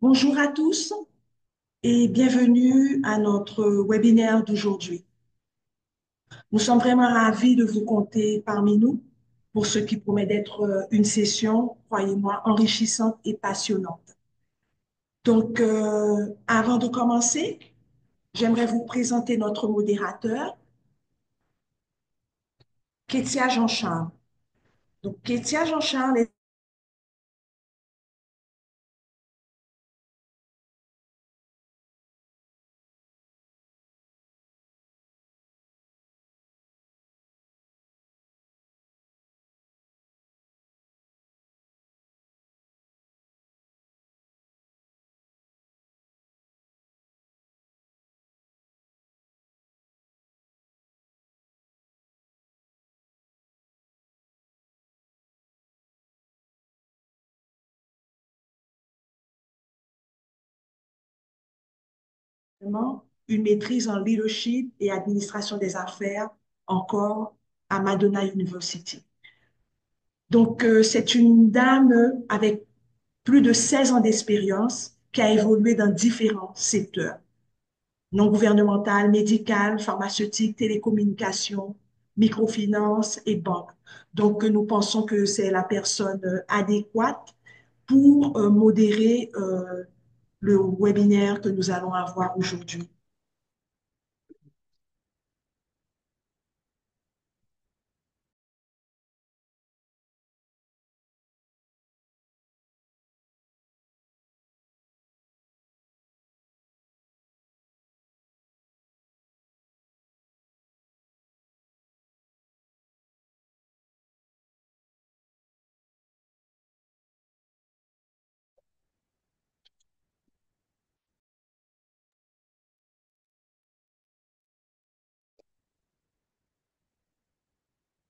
Bonjour à tous et bienvenue à notre webinaire d'aujourd'hui. Nous sommes vraiment ravis de vous compter parmi nous pour ce qui promet d'être une session, croyez-moi, enrichissante et passionnante. Donc, avant de commencer, j'aimerais vous présenter notre modérateur, Kétia Jean-Charles. Donc, Kétia Jean-Charles est vraiment une maîtrise en leadership et administration des affaires encore à Madonna University. Donc, c'est une dame avec plus de 16 ans d'expérience qui a évolué dans différents secteurs, non gouvernemental, médical, pharmaceutique, télécommunications, microfinance et banque. Donc, nous pensons que c'est la personne adéquate pour modérer le webinaire que nous allons avoir aujourd'hui.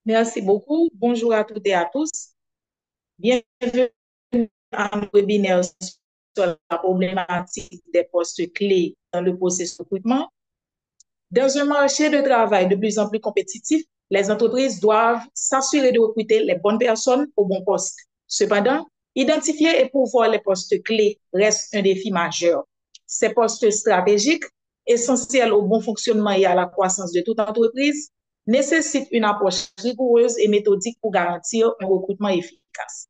Merci beaucoup. Bonjour à toutes et à tous. Bienvenue à un webinaire sur la problématique des postes clés dans le processus de recrutement. Dans un marché de travail de plus en plus compétitif, les entreprises doivent s'assurer de recruter les bonnes personnes au bon poste. Cependant, identifier et pourvoir les postes clés reste un défi majeur. Ces postes stratégiques, essentiels au bon fonctionnement et à la croissance de toute entreprise, nécessitent une approche rigoureuse et méthodique pour garantir un recrutement efficace.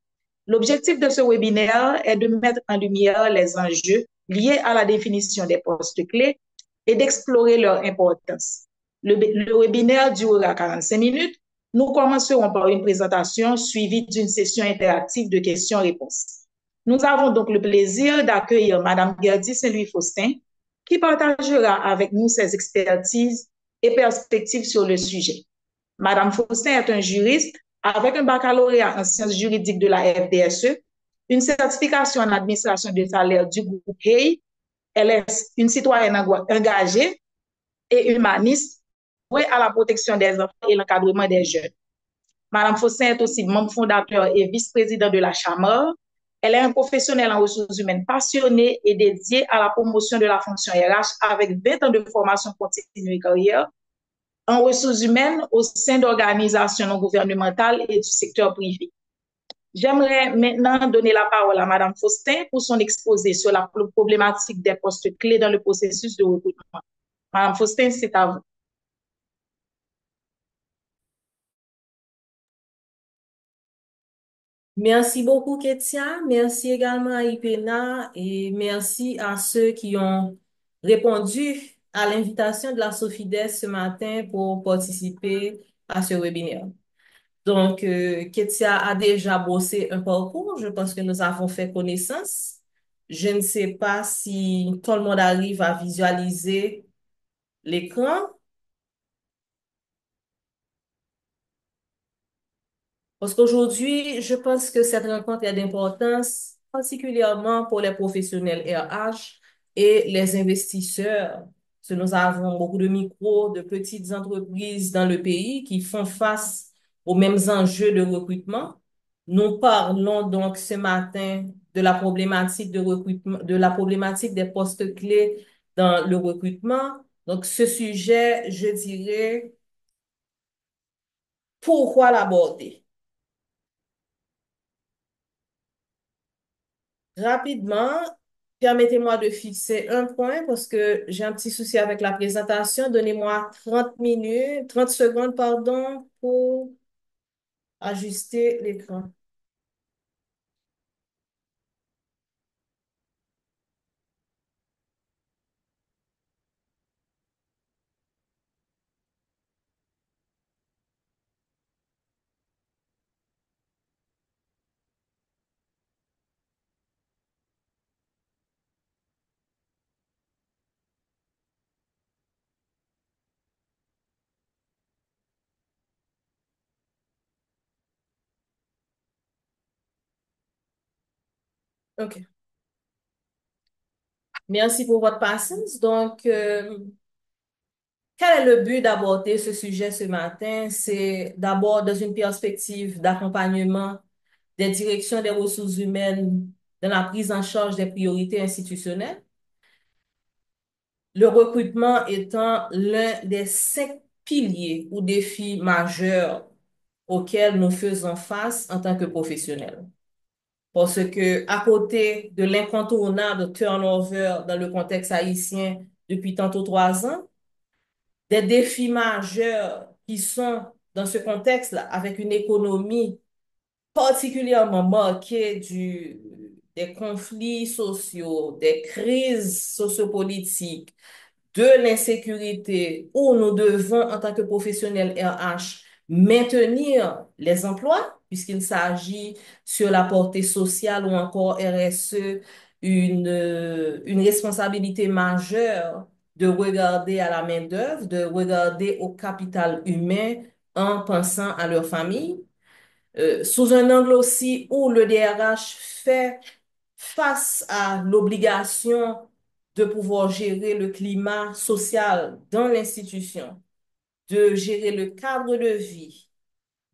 L'objectif de ce webinaire est de mettre en lumière les enjeux liés à la définition des postes clés et d'explorer leur importance. Le webinaire durera 45 minutes. Nous commencerons par une présentation suivie d'une session interactive de questions-réponses. Nous avons donc le plaisir d'accueillir Mme Gerdy Saint-Louis-Faustin, qui partagera avec nous ses expertises et perspectives sur le sujet. Mme Faustin est un juriste avec un baccalauréat en sciences juridiques de la FDSE, une certification en administration de salaire du groupe Hay. Elle est une citoyenne engagée et humaniste vouée à la protection des enfants et l'encadrement des jeunes. Madame Faustin est aussi membre fondateur et vice-président de la Chambre. Elle est un professionnel en ressources humaines passionné et dédié à la promotion de la fonction RH avec 20 ans de formation continue et carrière en ressources humaines au sein d'organisations non gouvernementales et du secteur privé. J'aimerais maintenant donner la parole à Madame Faustin pour son exposé sur la problématique des postes clés dans le processus de recrutement. Madame Faustin, c'est à vous. Merci beaucoup, Ketia. Merci également à Ipena et merci à ceux qui ont répondu à l'invitation de la Sofides ce matin pour participer à ce webinaire. Donc, Ketia a déjà bossé un parcours. Je pense que nous avons fait connaissance. Je ne sais pas si tout le monde arrive à visualiser l'écran. Parce qu'aujourd'hui, je pense que cette rencontre est d'importance, particulièrement pour les professionnels RH et les investisseurs. Parce que nous avons beaucoup de micros, de petites entreprises dans le pays qui font face aux mêmes enjeux de recrutement. Nous parlons donc ce matin de la problématique de recrutement, de la problématique des postes clés dans le recrutement. Donc, ce sujet, je dirais, pourquoi l'aborder? Rapidement, Permettez-moi de fixer un point parce que j'ai un petit souci avec la présentation. Donnez-moi 30 minutes, 30 secondes, pardon, pour ajuster l'écran. OK. Merci pour votre patience. Donc, quel est le but d'aborder ce sujet ce matin? C'est d'abord dans une perspective d'accompagnement des directions des ressources humaines dans la prise en charge des priorités institutionnelles. Le recrutement étant l'un des 5 piliers ou défis majeurs auxquels nous faisons face en tant que professionnels. Parce que, à côté de l'incontournable turnover dans le contexte haïtien depuis tantôt 3 ans, des défis majeurs qui sont dans ce contexte-là, avec une économie particulièrement marquée des conflits sociaux, des crises sociopolitiques, de l'insécurité, où nous devons, en tant que professionnels RH, maintenir les emplois, puisqu'il s'agit sur la portée sociale ou encore RSE, une responsabilité majeure de regarder à la main-d'œuvre, de regarder au capital humain en pensant à leur famille. Sous un angle aussi où le DRH fait face à l'obligation de pouvoir gérer le climat social dans l'institution, de gérer le cadre de vie,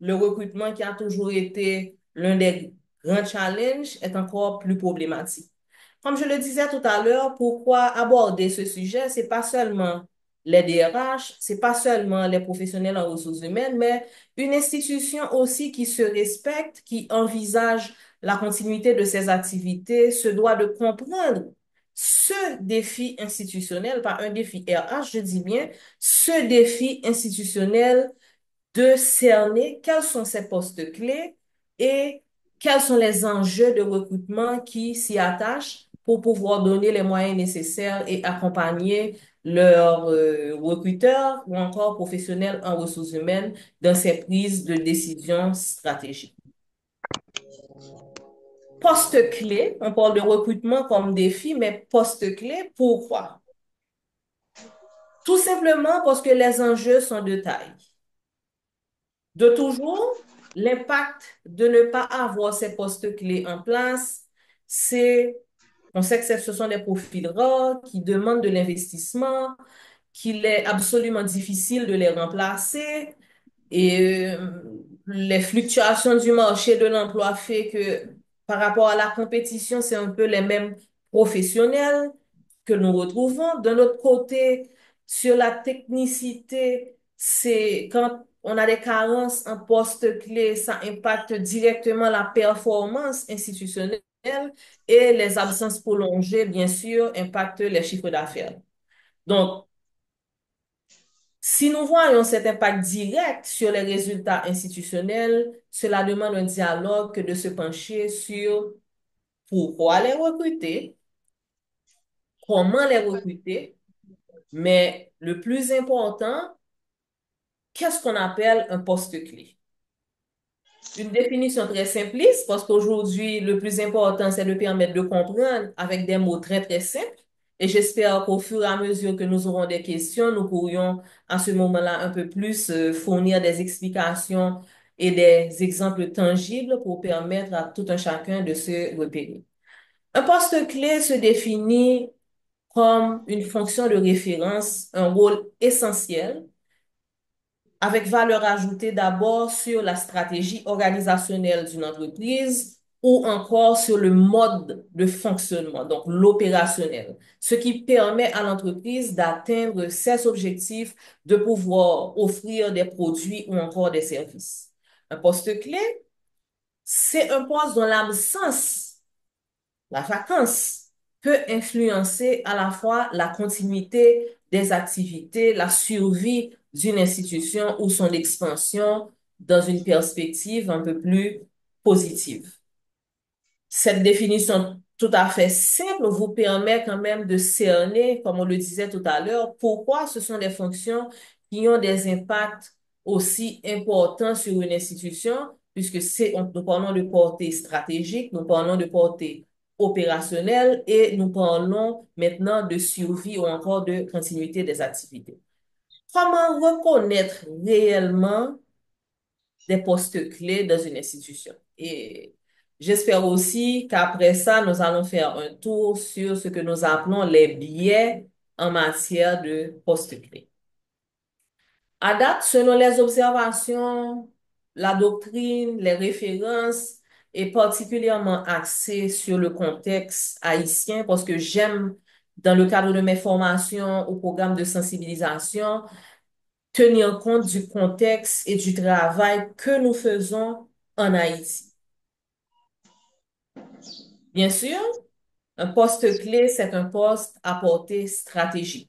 le recrutement qui a toujours été l'un des grands challenges est encore plus problématique. Comme je le disais tout à l'heure, pourquoi aborder ce sujet? C'est pas seulement les DRH, c'est pas seulement les professionnels en ressources humaines, mais une institution aussi qui se respecte, qui envisage la continuité de ses activités, se doit de comprendre ce défi institutionnel, pas un défi RH, je dis bien, ce défi institutionnel de cerner quels sont ces postes clés et quels sont les enjeux de recrutement qui s'y attachent pour pouvoir donner les moyens nécessaires et accompagner leurs recruteurs ou encore professionnels en ressources humaines dans ces prises de décision stratégiques. Poste clé, on parle de recrutement comme défi, mais poste clé, pourquoi? Tout simplement parce que les enjeux sont de taille. De toujours, l'impact de ne pas avoir ces postes clés en place, on sait que ce sont des profils rares qui demandent de l'investissement, qu'il est absolument difficile de les remplacer. Et les fluctuations du marché de l'emploi fait que par rapport à la compétition, c'est un peu les mêmes professionnels que nous retrouvons. De notre côté, sur la technicité, c'est quand on a des carences en poste clé, ça impacte directement la performance institutionnelle et les absences prolongées, bien sûr, impactent les chiffres d'affaires. Donc, si nous voyons cet impact direct sur les résultats institutionnels, cela demande un dialogue que de se pencher sur pourquoi les recruter, comment les recruter, mais le plus important, qu'est-ce qu'on appelle un poste clé? Une définition très simpliste, parce qu'aujourd'hui, le plus important, c'est de permettre de comprendre avec des mots très, très simples. Et j'espère qu'au fur et à mesure que nous aurons des questions, nous pourrions à ce moment-là un peu plus fournir des explications et des exemples tangibles pour permettre à tout un chacun de se repérer. Un poste clé se définit comme une fonction de référence, un rôle essentiel avec valeur ajoutée d'abord sur la stratégie organisationnelle d'une entreprise ou encore sur le mode de fonctionnement, donc l'opérationnel, ce qui permet à l'entreprise d'atteindre ses objectifs, de pouvoir offrir des produits ou encore des services. Un poste clé, c'est un poste dont l'absence, la vacance peut influencer à la fois la continuité des activités, la survie d'une institution ou son expansion dans une perspective un peu plus positive. Cette définition tout à fait simple vous permet quand même de cerner, comme on le disait tout à l'heure, pourquoi ce sont des fonctions qui ont des impacts aussi importants sur une institution, puisque nous parlons de portée stratégique, nous parlons de portée opérationnelle et nous parlons maintenant de survie ou encore de continuité des activités. Comment reconnaître réellement des postes clés dans une institution? Et j'espère aussi qu'après ça, nous allons faire un tour sur ce que nous appelons les biais en matière de postes clés. À date, selon les observations, la doctrine, les références est particulièrement axée sur le contexte haïtien parce que j'aime, dans le cadre de mes formations au programme de sensibilisation, tenir compte du contexte et du travail que nous faisons en Haïti. Bien sûr, un poste clé, c'est un poste à portée stratégique.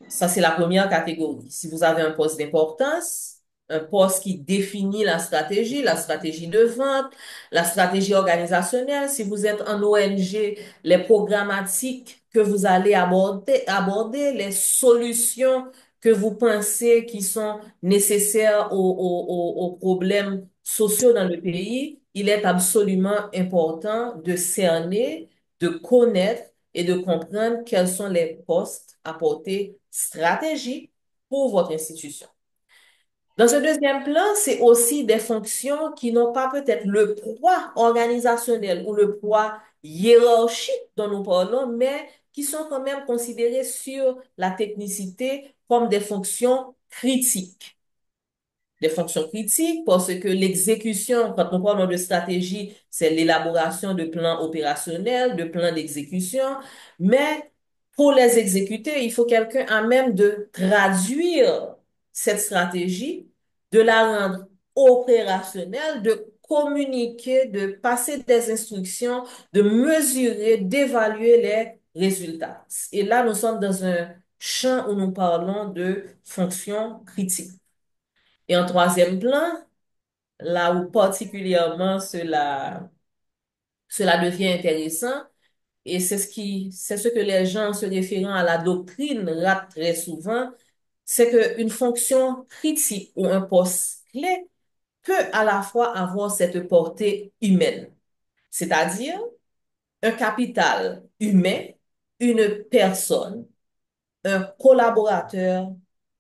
Ça, c'est la première catégorie. Si vous avez un poste d'importance, un poste qui définit la stratégie de vente, la stratégie organisationnelle, si vous êtes en ONG, les programmatiques que vous allez aborder, les solutions que vous pensez qui sont nécessaires aux problèmes sociaux dans le pays, il est absolument important de cerner, de connaître et de comprendre quels sont les postes à portée stratégique pour votre institution. Dans un deuxième plan, c'est aussi des fonctions qui n'ont pas peut-être le poids organisationnel ou le poids hiérarchique dont nous parlons, mais qui sont quand même considérées sur la technicité comme des fonctions critiques. Des fonctions critiques parce que l'exécution, quand on parle de stratégie, c'est l'élaboration de plans opérationnels, de plans d'exécution, mais pour les exécuter, il faut quelqu'un à même de traduire cette stratégie, de la rendre opérationnelle, de communiquer, de passer des instructions, de mesurer, d'évaluer les résultats. Et là, nous sommes dans un champ où nous parlons de fonctions critiques. Et en troisième plan, là où particulièrement cela devient intéressant, et c'est ce que les gens se référant à la doctrine ratent très souvent, c'est qu'une fonction critique ou un poste clé peut à la fois avoir cette portée humaine, c'est-à-dire un capital humain, une personne, un collaborateur,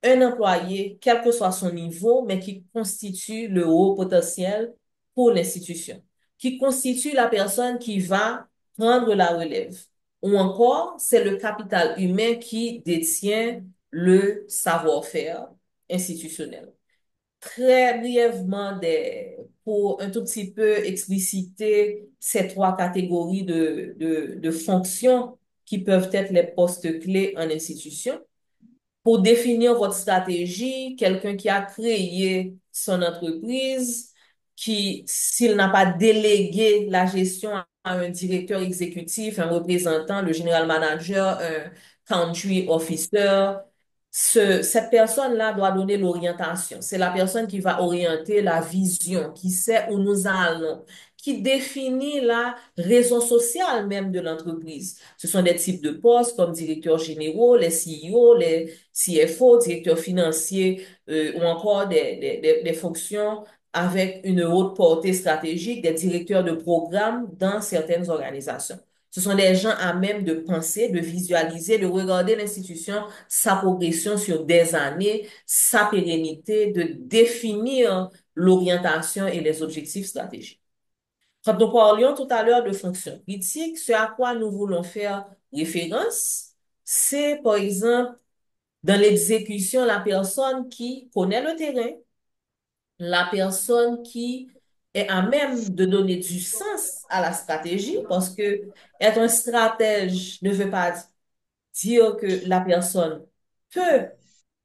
un employé, quel que soit son niveau, mais qui constitue le haut potentiel pour l'institution, qui constitue la personne qui va prendre la relève. Ou encore, c'est le capital humain qui détient le savoir-faire institutionnel. Très brièvement, pour un tout petit peu expliciter ces trois catégories de fonctions qui peuvent être les postes clés en institution. Pour définir votre stratégie, quelqu'un qui a créé son entreprise, qui, s'il n'a pas délégué la gestion à un directeur exécutif, un représentant, le general manager, un country officer, cette personne-là doit donner l'orientation. C'est la personne qui va orienter la vision, qui sait où nous allons, qui définit la raison sociale même de l'entreprise. Ce sont des types de postes comme directeurs généraux, les CEO, les CFO, directeurs financiers, ou encore des fonctions avec une haute portée stratégique, des directeurs de programme dans certaines organisations. Ce sont des gens à même de penser, de visualiser, de regarder l'institution, sa progression sur des années, sa pérennité, de définir l'orientation et les objectifs stratégiques. Quand nous parlions tout à l'heure de fonctions critiques, ce à quoi nous voulons faire référence, c'est par exemple dans l'exécution la personne qui connaît le terrain, la personne qui est à même de donner du sens à la stratégie, parce que être un stratège ne veut pas dire que la personne peut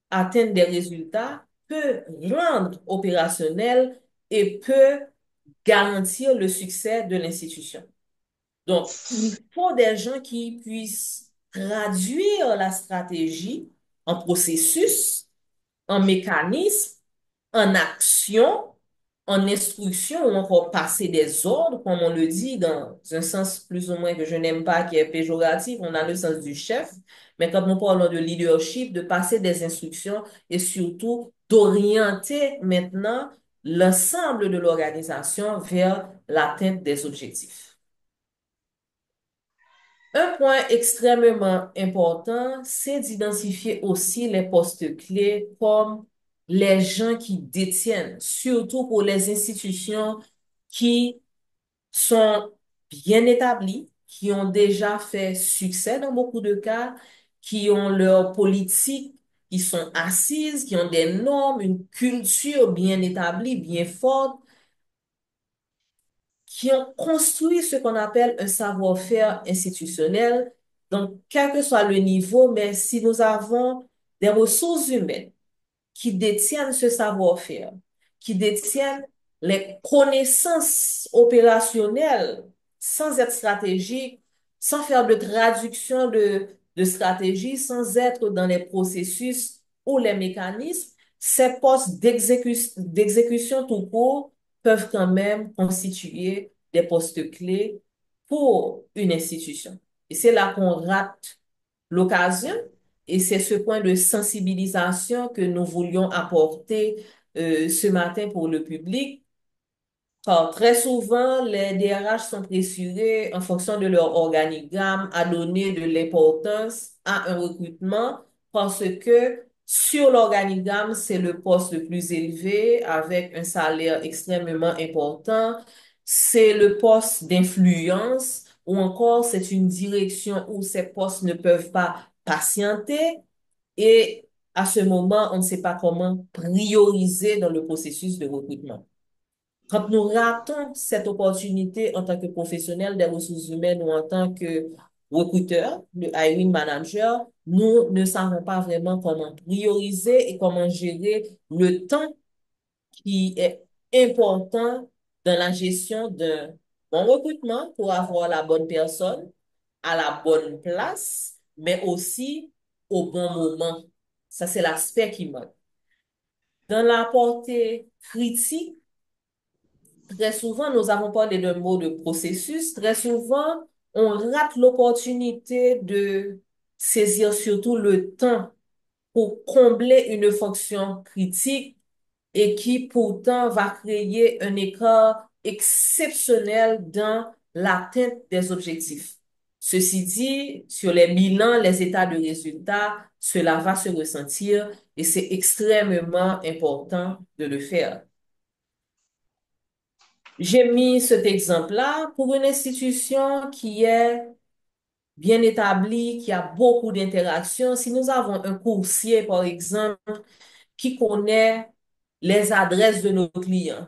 atteindre des résultats, peut rendre opérationnel et peut garantir le succès de l'institution. Donc, il faut des gens qui puissent traduire la stratégie en processus, en mécanisme, en action, en instruction ou encore passer des ordres, comme on le dit dans un sens plus ou moins que je n'aime pas, qui est péjoratif, on a le sens du chef, mais quand nous parlons de leadership, de passer des instructions et surtout d'orienter maintenant l'ensemble de l'organisation vers l'atteinte des objectifs. Un point extrêmement important, c'est d'identifier aussi les postes clés comme les gens qui détiennent, surtout pour les institutions qui sont bien établies, qui ont déjà fait succès dans beaucoup de cas, qui ont leur politique, qui sont assises, qui ont des normes, une culture bien établie, bien forte, qui ont construit ce qu'on appelle un savoir-faire institutionnel. Donc, quel que soit le niveau, mais si nous avons des ressources humaines qui détiennent ce savoir-faire, qui détiennent les connaissances opérationnelles sans être stratégiques, sans faire de traduction de stratégie, sans être dans les processus ou les mécanismes, ces postes d'exécution tout court peuvent quand même constituer des postes clés pour une institution. Et c'est là qu'on rate l'occasion et c'est ce point de sensibilisation que nous voulions apporter ce matin pour le public. Car très souvent, les DRH sont pressurés en fonction de leur organigramme à donner de l'importance à un recrutement parce que sur l'organigramme, c'est le poste le plus élevé avec un salaire extrêmement important. C'est le poste d'influence ou encore c'est une direction où ces postes ne peuvent pas patienter et à ce moment, on ne sait pas comment prioriser dans le processus de recrutement. Quand nous ratons cette opportunité en tant que professionnel des ressources humaines ou en tant que recruteur, le hiring manager, nous ne savons pas vraiment comment prioriser et comment gérer le temps qui est important dans la gestion d'un bon recrutement pour avoir la bonne personne à la bonne place, mais aussi au bon moment. Ça, c'est l'aspect qui manque. Dans la portée critique, très souvent, nous avons parlé d'un mot de processus. Très souvent, on rate l'opportunité de saisir surtout le temps pour combler une fonction critique et qui pourtant va créer un écart exceptionnel dans l'atteinte des objectifs. Ceci dit, sur les bilans, les états de résultats, cela va se ressentir et c'est extrêmement important de le faire. J'ai mis cet exemple-là pour une institution qui est bien établie, qui a beaucoup d'interactions. Si nous avons un coursier, par exemple, qui connaît les adresses de nos clients,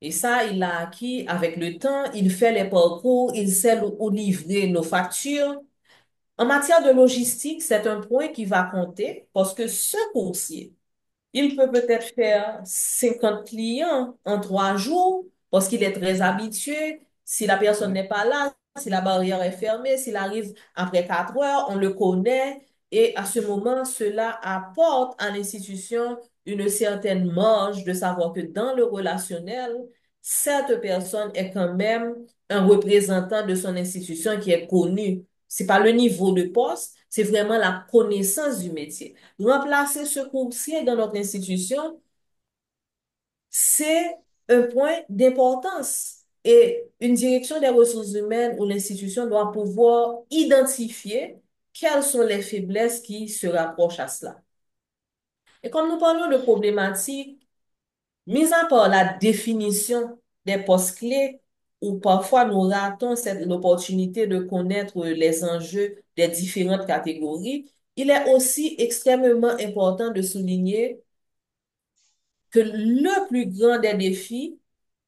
et ça, il l'a acquis avec le temps, il fait les parcours, il sait où livrer nos factures. En matière de logistique, c'est un point qui va compter parce que ce coursier, il peut peut-être faire 50 clients en 3 jours parce qu'il est très habitué. Si la personne n'est pas là, si la barrière est fermée, s'il arrive après 4 heures, on le connaît. Et à ce moment, cela apporte à l'institution une certaine marge de savoir que dans le relationnel, cette personne est quand même un représentant de son institution qui est connu. C'est pas le niveau de poste, c'est vraiment la connaissance du métier. Remplacer ce coursier dans notre institution, c'est un point d'importance. Et une direction des ressources humaines ou l'institution doit pouvoir identifier quelles sont les faiblesses qui se rapprochent à cela. Et quand nous parlons de problématiques, mis à part la définition des postes clés, où parfois nous ratons l'opportunité de connaître les enjeux des différentes catégories, il est aussi extrêmement important de souligner que le plus grand des défis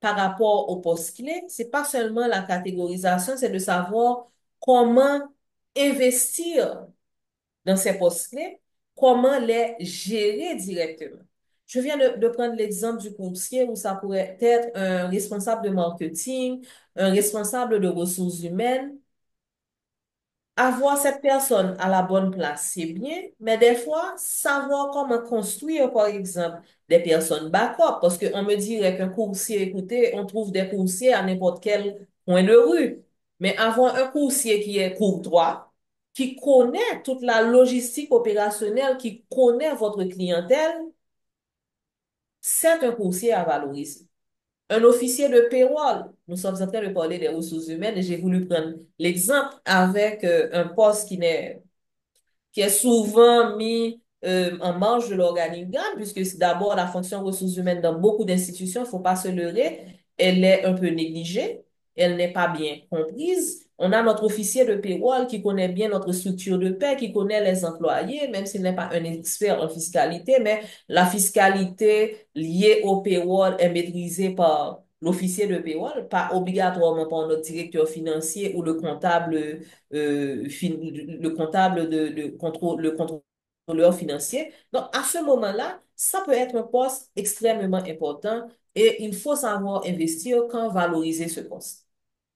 par rapport aux postes clés, c'est pas seulement la catégorisation, c'est de savoir comment investir dans ces postes clés, comment les gérer directement. Je viens de prendre l'exemple du courtier où ça pourrait être un responsable de marketing, un responsable de ressources humaines. Avoir cette personne à la bonne place, c'est bien, mais des fois, savoir comment construire, par exemple, des personnes backup, parce qu'on me dirait qu'un coursier, écoutez, on trouve des coursiers à n'importe quel coin de rue, mais avoir un coursier qui est courtois, qui connaît toute la logistique opérationnelle, qui connaît votre clientèle, c'est un coursier à valoriser. Un officier de payroll, nous sommes en train de parler des ressources humaines et j'ai voulu prendre l'exemple avec un poste qui est souvent mis en marge de l'organigramme, puisque c'est d'abord la fonction ressources humaines dans beaucoup d'institutions, il ne faut pas se leurrer, elle est un peu négligée, elle n'est pas bien comprise. On a notre officier de payroll qui connaît bien notre structure de paie, qui connaît les employés, même s'il n'est pas un expert en fiscalité, mais la fiscalité liée au payroll est maîtrisée par l'officier de payroll, pas obligatoirement par notre directeur financier ou le comptable le contrôleur financier. Donc, à ce moment-là, ça peut être un poste extrêmement important et il faut savoir investir quand valoriser ce poste.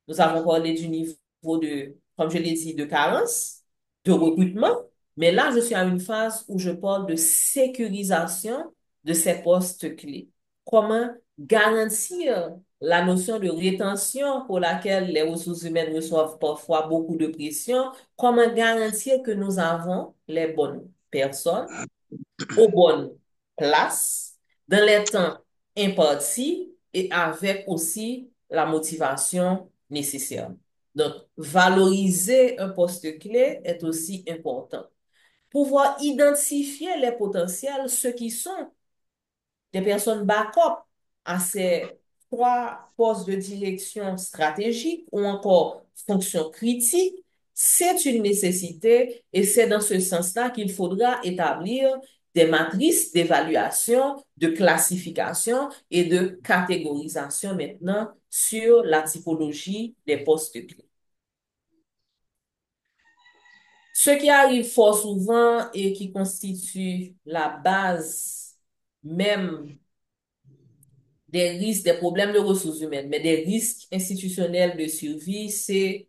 Nous avons parlé du niveau de, comme je l'ai dit, de carence, de recrutement, mais là, je suis à une phase où je parle de sécurisation de ces postes clés. Comment garantir la notion de rétention pour laquelle les ressources humaines reçoivent parfois beaucoup de pression, comment garantir que nous avons les bonnes personnes aux bonnes places, dans les temps impartis et avec aussi la motivation nécessaire. Donc, valoriser un poste clé est aussi important. Pouvoir identifier les potentiels, ceux qui sont des personnes backup à ces trois postes de direction stratégique ou encore fonction critique, c'est une nécessité et c'est dans ce sens-là qu'il faudra établir des matrices d'évaluation, de classification et de catégorisation maintenant sur la typologie des postes clés. Ce qui arrive fort souvent et qui constitue la base même des risques, des problèmes de ressources humaines, mais des risques institutionnels de survie, c'est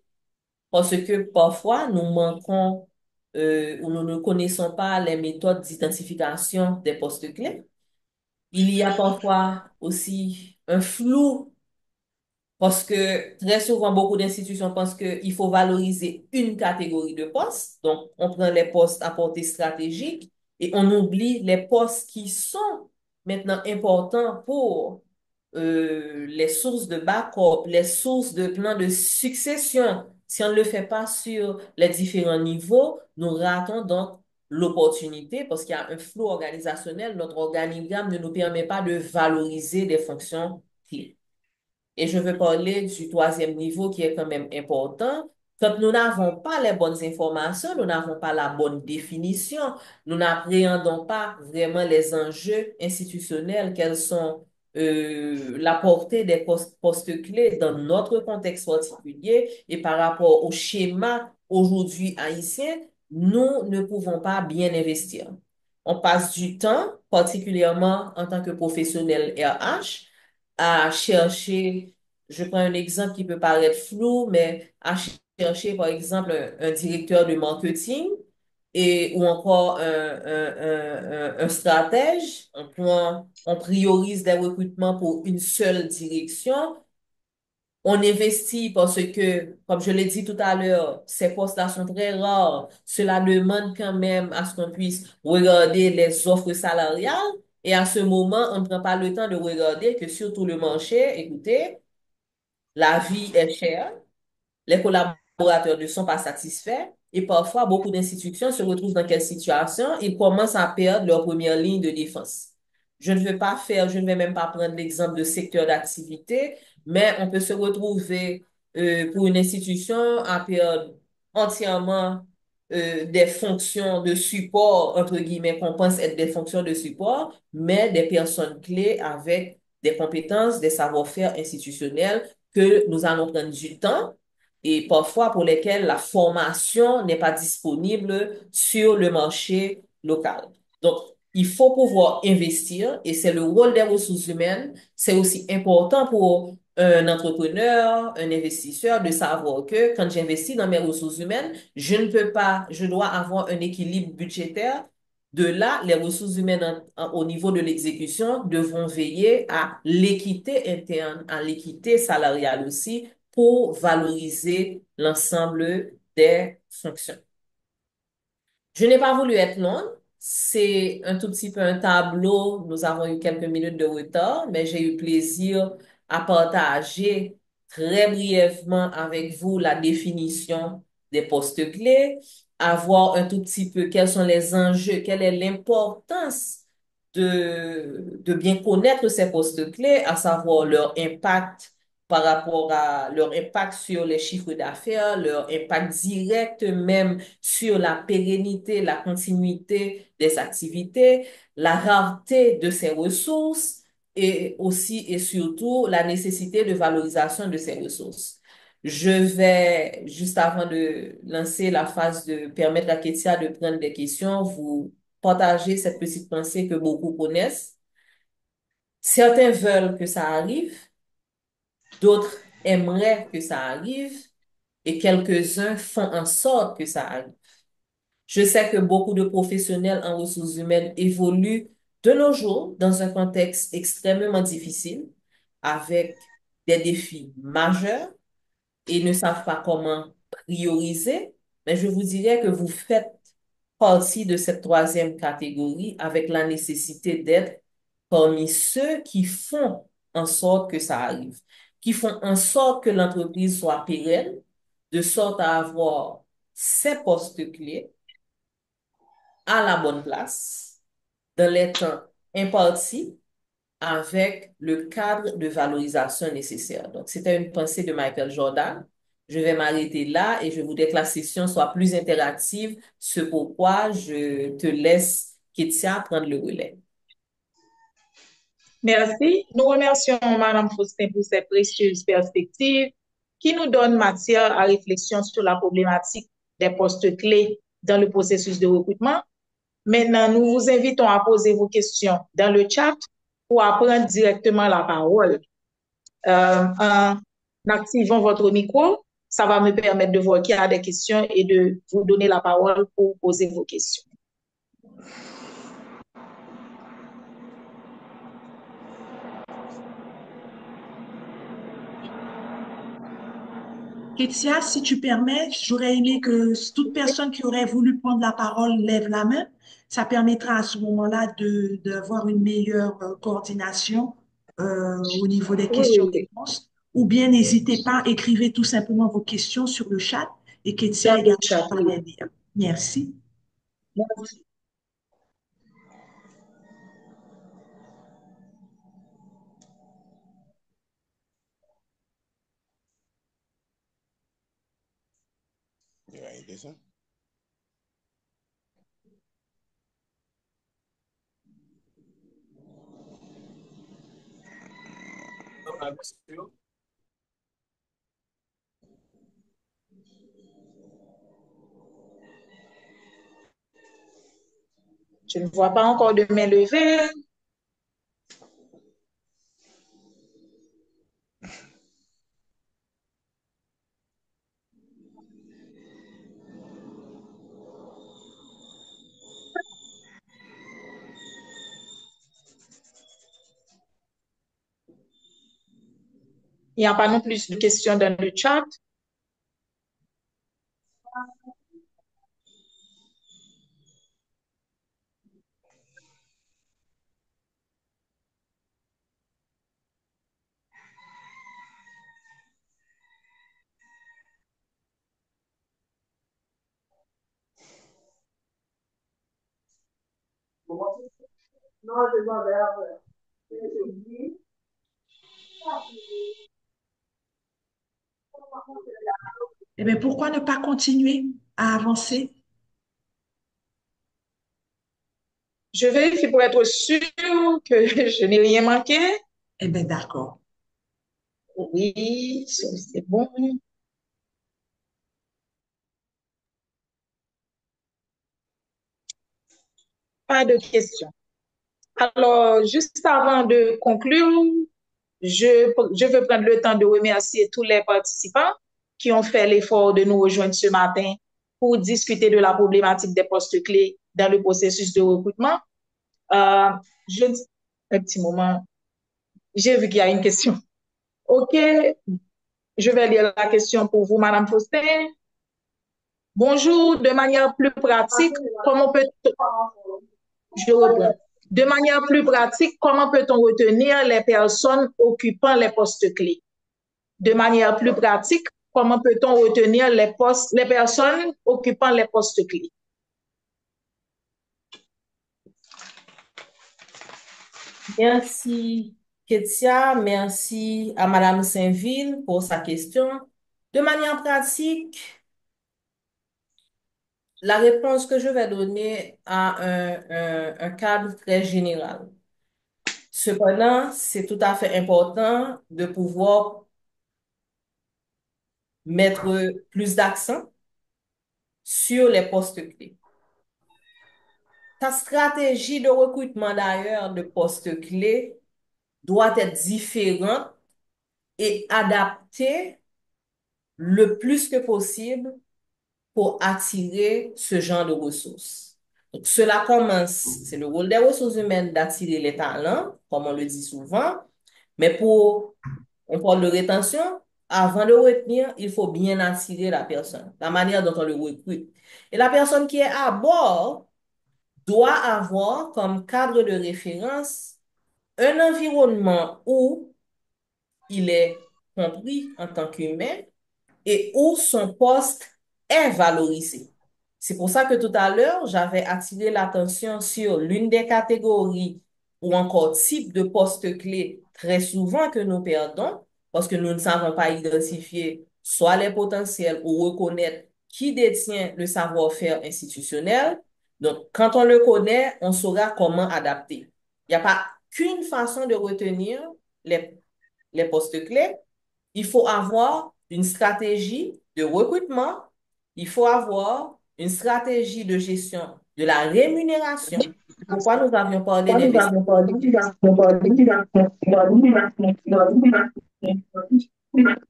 parce que parfois nous manquons ou nous ne connaissons pas les méthodes d'identification des postes clés. Il y a parfois aussi un flou parce que très souvent, beaucoup d'institutions pensent qu'il faut valoriser une catégorie de postes. Donc, on prend les postes à portée stratégique et on oublie les postes qui sont maintenant importants pour les sources de backup, les sources de plans de succession. Si on ne le fait pas sur les différents niveaux, nous ratons donc l'opportunité parce qu'il y a un flou organisationnel. Notre organigramme ne nous permet pas de valoriser des fonctions clés. Et je veux parler du troisième niveau qui est quand même important. Quand nous n'avons pas les bonnes informations, nous n'avons pas la bonne définition, nous n'appréhendons pas vraiment les enjeux institutionnels, quelles sont la portée des postes clés dans notre contexte particulier et par rapport au schéma aujourd'hui haïtien, nous ne pouvons pas bien investir. On passe du temps, particulièrement en tant que professionnel RH, à chercher, je prends un exemple qui peut paraître flou, mais à chercher, par exemple, un directeur de marketing ou encore un stratège. On priorise des recrutements pour une seule direction. On investit parce que, comme je l'ai dit tout à l'heure, ces postes-là sont très rares. Cela demande quand même à ce qu'on puisse regarder les offres salariales. Et à ce moment, on ne prend pas le temps de regarder que sur tout le marché, écoutez, la vie est chère, les collaborateurs ne sont pas satisfaits et parfois beaucoup d'institutions se retrouvent dans quelle situation? Ils commencent à perdre leur première ligne de défense. Je ne vais même pas prendre l'exemple de secteur d'activité, mais on peut se retrouver pour une institution à perdre entièrement des fonctions de support, entre guillemets, qu'on pense être des fonctions de support, mais des personnes clés avec des compétences, des savoir-faire institutionnels que nous allons prendre du temps et parfois pour lesquels la formation n'est pas disponible sur le marché local. Donc, il faut pouvoir investir et c'est le rôle des ressources humaines. C'est aussi important pour un entrepreneur, un investisseur de savoir que quand j'investis dans mes ressources humaines, je ne peux pas, je dois avoir un équilibre budgétaire. De là, les ressources humaines au niveau de l'exécution devront veiller à l'équité interne, à l'équité salariale aussi pour valoriser l'ensemble des fonctions. Je n'ai pas voulu être longue. C'est un tout petit peu un tableau. Nous avons eu quelques minutes de retard, mais j'ai eu plaisir à partager très brièvement avec vous la définition des postes clés, à voir un tout petit peu quels sont les enjeux, quelle est l'importance de bien connaître ces postes clés, à savoir leur impact par rapport à leur impact sur les chiffres d'affaires, leur impact direct même sur la pérennité, la continuité des activités, la rareté de ces ressources et aussi et surtout la nécessité de valorisation de ces ressources. Je vais, juste avant de lancer la phase de permettre à Ketia de prendre des questions, vous partager cette petite pensée que beaucoup connaissent. Certains veulent que ça arrive, d'autres aimeraient que ça arrive et quelques-uns font en sorte que ça arrive. Je sais que beaucoup de professionnels en ressources humaines évoluent de nos jours dans un contexte extrêmement difficile, avec des défis majeurs et ne savent pas comment prioriser. Mais je vous dirais que vous faites partie de cette troisième catégorie avec la nécessité d'être parmi ceux qui font en sorte que ça arrive, qui font en sorte que l'entreprise soit pérenne, de sorte à avoir ces postes clés à la bonne place, dans les temps impartis, avec le cadre de valorisation nécessaire. Donc, c'était une pensée de Michael Jordan. Je vais m'arrêter là et je voudrais que la session soit plus interactive, ce pourquoi je te laisse, Ketia, prendre le relais. Merci. Nous remercions Madame Faustin pour ces précieuses perspectives qui nous donnent matière à réflexion sur la problématique des postes clés dans le processus de recrutement. Maintenant, nous vous invitons à poser vos questions dans le chat ou à prendre directement la parole. En activant votre micro, ça va me permettre de voir qu'il y a des questions et de vous donner la parole pour poser vos questions. Kétia, si tu permets, j'aurais aimé que toute personne qui aurait voulu prendre la parole lève la main. Ça permettra à ce moment-là d'avoir une meilleure coordination au niveau des Oui, oui, oui. questions-réponses. Ou bien n'hésitez pas, écrivez tout simplement vos questions sur le chat et Dans Kétia le également chat, va oui. les lire. Merci. Merci. Je ne vois pas encore de main levée. Il n'y a pas non plus de questions dans le chat. Eh bien, pourquoi ne pas continuer à avancer? Je vérifie pour être sûr que je n'ai rien manqué. Eh bien, d'accord. Oui, c'est bon. Pas de questions. Alors, juste avant de conclure, je veux prendre le temps de remercier tous les participants qui ont fait l'effort de nous rejoindre ce matin pour discuter de la problématique des postes clés dans le processus de recrutement. Euh, je, un petit moment, j'ai vu qu'il y a une question. OK, je vais lire la question pour vous, Madame Faustin. Bonjour, de manière plus pratique, comment peut je reprends. De manière plus pratique, comment peut-on retenir les personnes occupant les postes clés? De manière plus pratique, comment peut-on retenir les personnes occupant les postes clés? Merci, Ketia. Merci à Madame Saint-Ville pour sa question. De manière pratique, la réponse que je vais donner a un cadre très général. Cependant, c'est tout à fait important de pouvoir mettre plus d'accent sur les postes clés. Ta stratégie de recrutement d'ailleurs de postes clés doit être différente et adaptée le plus que possible pour attirer ce genre de ressources. Donc, cela commence, c'est le rôle des ressources humaines d'attirer les talents, comme on le dit souvent, mais pour on parle de rétention, avant de retenir, il faut bien attirer la personne, la manière dont on le recrute. Et la personne qui est à bord doit avoir comme cadre de référence un environnement où il est compris en tant qu'humain et où son poste est valorisé. C'est pour ça que tout à l'heure, j'avais attiré l'attention sur l'une des catégories ou encore types de postes clés très souvent que nous perdons parce que nous ne savons pas identifier soit les potentiels ou reconnaître qui détient le savoir-faire institutionnel. Donc, quand on le connaît, on saura comment adapter. Il n'y a pas qu'une façon de retenir les, les postes clés. Il faut avoir une stratégie de recrutement, il faut avoir une stratégie de gestion de la rémunération. Pourquoi nous avions parlé d'investissement?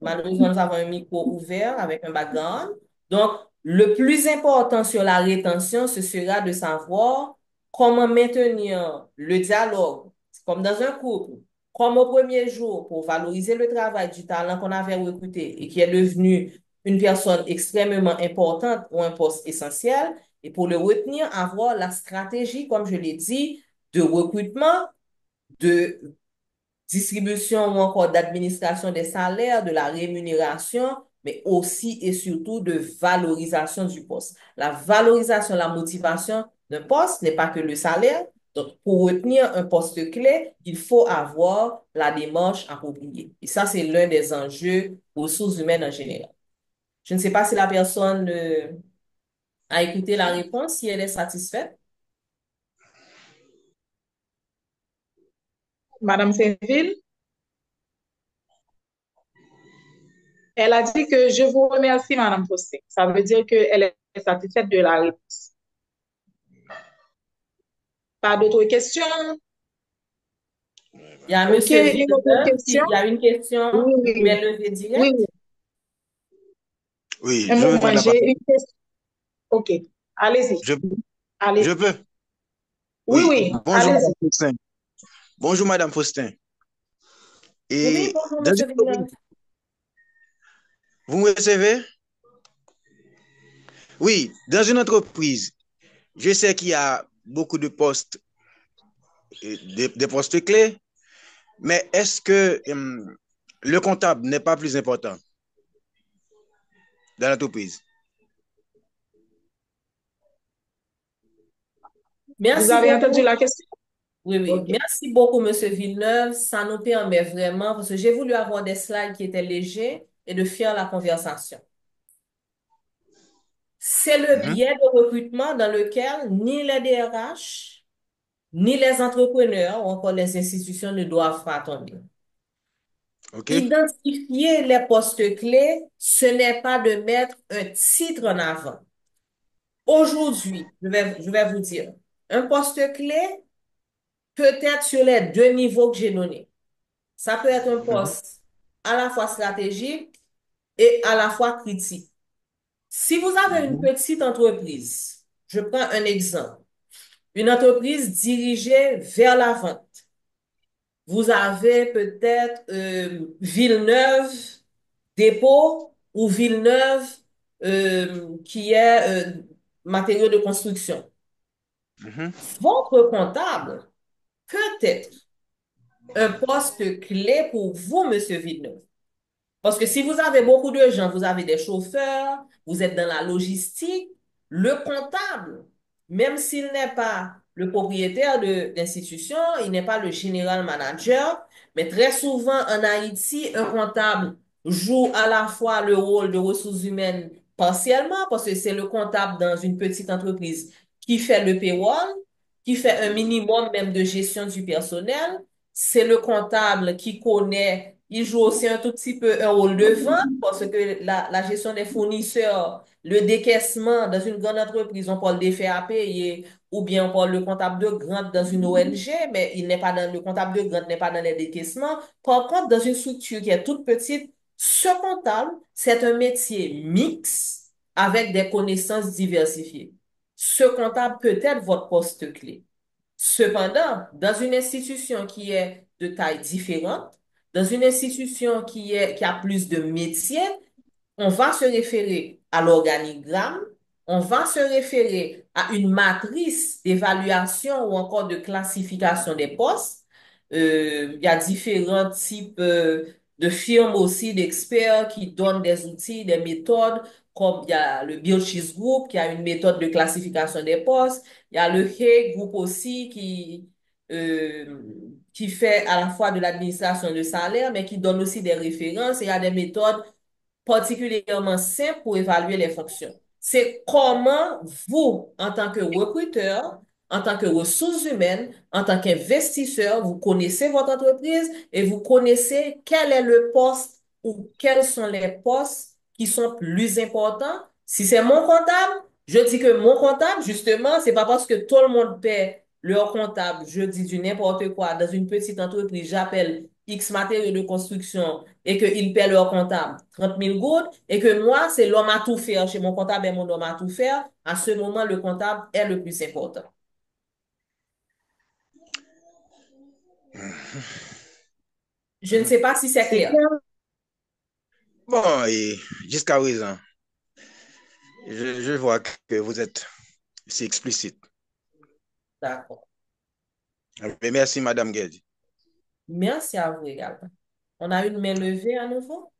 Malheureusement, nous avons un micro ouvert avec un background. Donc, le plus important sur la rétention, ce sera de savoir comment maintenir le dialogue, comme dans un couple, comme au premier jour, pour valoriser le travail du talent qu'on avait recruté et qui est devenu une personne extrêmement importante ou un poste essentiel. Et pour le retenir, avoir la stratégie, comme je l'ai dit, de recrutement, de distribution ou encore d'administration des salaires, de la rémunération, mais aussi et surtout de valorisation du poste. La valorisation, la motivation d'un poste n'est pas que le salaire. Donc, pour retenir un poste clé, il faut avoir la démarche appropriée. Et ça, c'est l'un des enjeux ressources humaines en général. Je ne sais pas si la personne a écouté la réponse, si elle est satisfaite. Madame Saint-Ville, elle a dit que je vous remercie, Madame Faustin. Ça veut dire qu'elle est satisfaite de la réponse. Pas d'autres questions? Il y a OK, Monsieur une autre Villeneuve, question? s'il y a une question, Oui, vous pouvez oui, lever oui, direct. oui. Oui, Un je veux prendre moment, la j'ai parole. une question. OK, allez-y, Je, je allez-y. peux? Oui, Oui. oui, Bonjour, Madame allez-y. Faustin. Bonjour, Madame Faustin. Oui, Et bonjour, dans Monsieur une- Villeneuve. vous me recevez? Oui, dans une entreprise, je sais qu'il y a beaucoup de postes, des postes clés, mais est-ce que le comptable n'est pas plus important dans l'entreprise? Vous Merci avez entendu beaucoup. la question? Oui, oui. OK. Merci beaucoup, Monsieur Villeneuve. Ça nous permet vraiment, parce que j'ai voulu avoir des slides qui étaient légers et de faire la conversation. C'est le Mhm. biais de recrutement dans lequel ni les DRH, ni les entrepreneurs ou encore les institutions ne doivent pas tomber. OK? Identifier les postes clés, ce n'est pas de mettre un titre en avant. Aujourd'hui, je vais vous dire, un poste clé, peut-être sur les deux niveaux que j'ai donnés. Ça peut être un Mhm. poste à la fois stratégique et à la fois critique. Si vous avez une Mhm. petite entreprise, je prends un exemple, une entreprise dirigée vers la vente. Vous avez peut-être Villeneuve dépôt ou Villeneuve qui est matériaux de construction. Mhm. Votre comptable peut être un poste clé pour vous, Monsieur Villeneuve. Parce que si vous avez beaucoup de gens, vous avez des chauffeurs, vous êtes dans la logistique, le comptable, même s'il n'est pas le propriétaire de l'institution, il n'est pas le général manager, mais très souvent en Haïti, un comptable joue à la fois le rôle de ressources humaines partiellement, parce que c'est le comptable dans une petite entreprise qui fait le payroll, qui fait un minimum même de gestion du personnel, c'est le comptable qui connaît, il joue aussi un tout petit peu un rôle de vente parce que la gestion des fournisseurs, le décaissement dans une grande entreprise, on parle d'effet à payer ou bien on parle le comptable de grande dans une ONG, mais il n'est pas dans le comptable de grande n'est pas dans les décaissements. Par contre, dans une structure qui est toute petite, ce comptable, c'est un métier mixte avec des connaissances diversifiées. Ce comptable peut être votre poste clé. Cependant, dans une institution qui est de taille différente, dans une institution qui a plus de métiers, on va se référer à l'organigramme, on va se référer à une matrice d'évaluation ou encore de classification des postes. Il y a différents types de firmes aussi, d'experts qui donnent des outils, des méthodes, comme il y a le Birchis Group qui a une méthode de classification des postes. Il y a le Hay Group aussi qui fait à la fois de l'administration de salaire, mais qui donne aussi des références et il y a des méthodes particulièrement simple pour évaluer les fonctions. C'est comment vous, en tant que recruteur, en tant que ressources humaines, en tant qu'investisseur, vous connaissez votre entreprise et vous connaissez quel est le poste ou quels sont les postes qui sont plus importants. Si c'est mon comptable, je dis que mon comptable, justement, c'est pas parce que tout le monde paie leur comptable, je dis du n'importe quoi, dans une petite entreprise, j'appelle X matériaux de construction et qu'ils paient leur comptable 30 000 gouttes et que moi, c'est l'homme à tout faire. Chez mon comptable et mon homme à tout faire. À ce moment, le comptable est le plus important. Je ne sais pas si c'est C'est clair. clair? Bon, et jusqu'à présent, je vois que vous êtes si explicite. D'accord. Mais merci, Madame Guedi. Merci à vous également. On a une main levée à nouveau?